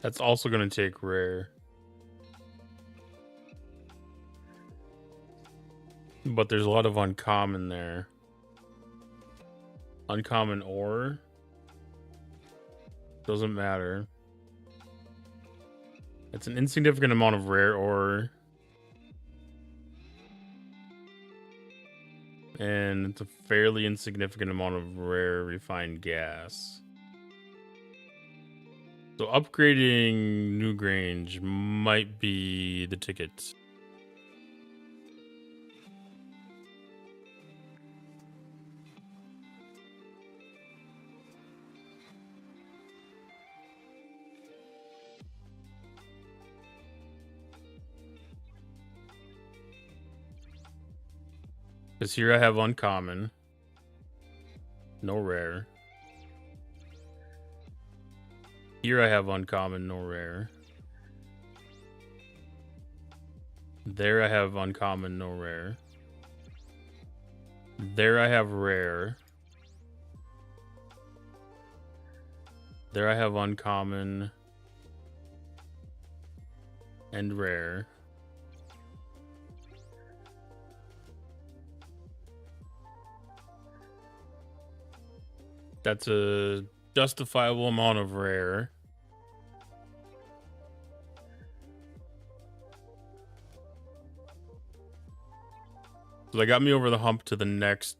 That's also going to take rare. But there's a lot of uncommon there. Uncommon ore. Doesn't matter. It's an insignificant amount of rare ore. And it's a fairly insignificant amount of rare refined gas. So upgrading Newgrange might be the ticket. Because here I have uncommon. No rare. Here I have uncommon, no rare. There I have uncommon, no rare. There I have rare. There I have uncommon and rare. That's a justifiable amount of rare. So that got me over the hump to the next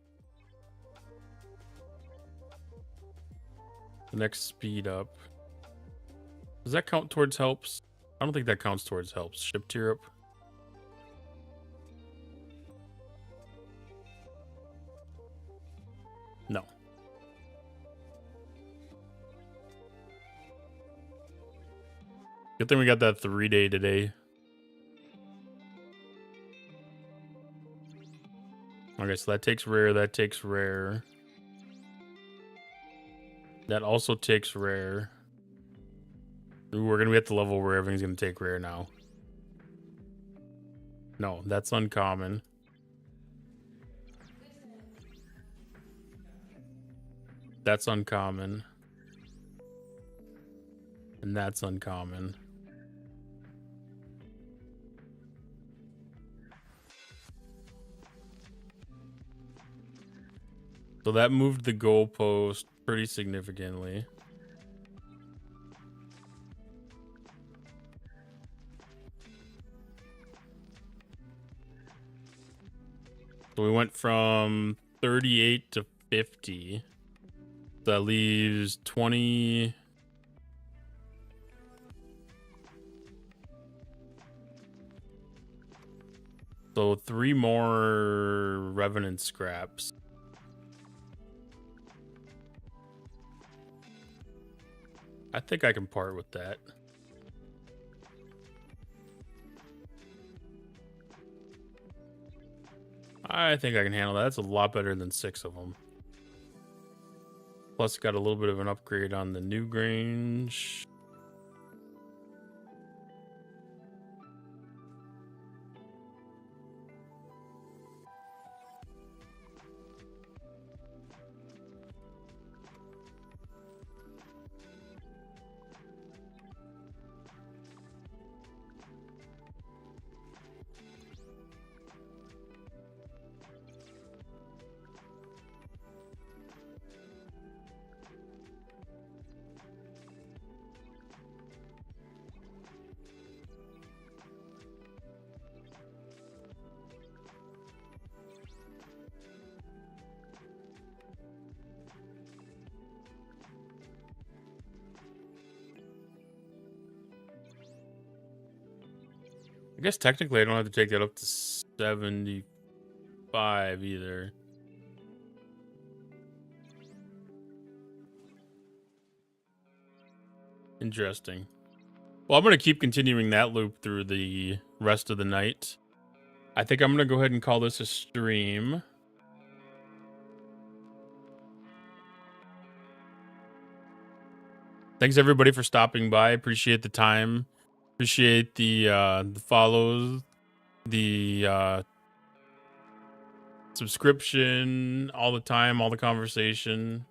speed up. Does that count towards helps? I don't think that counts towards helps. Ship tier up. No. Good thing we got that 3-day today. Okay, so that takes rare, that takes rare. That also takes rare. Ooh, we're gonna be at the level where everything's gonna take rare now. No, that's uncommon. That's uncommon. And that's uncommon. So that moved the goalpost pretty significantly. So we went from 38 to 50. That leaves 20. So 3 more Revenant scraps. I think I can part with that. I think I can handle that. That's a lot better than 6 of them. Plus, got a little bit of an upgrade on the Newgrange. I guess technically I don't have to take that up to 75 either. Interesting. Well, I'm going to keep continuing that loop through the rest of the night. I think I'm going to go ahead and call this a stream. Thanks everybody for stopping by. Appreciate the time. Appreciate the follows, the subscription, all the time, all the conversation.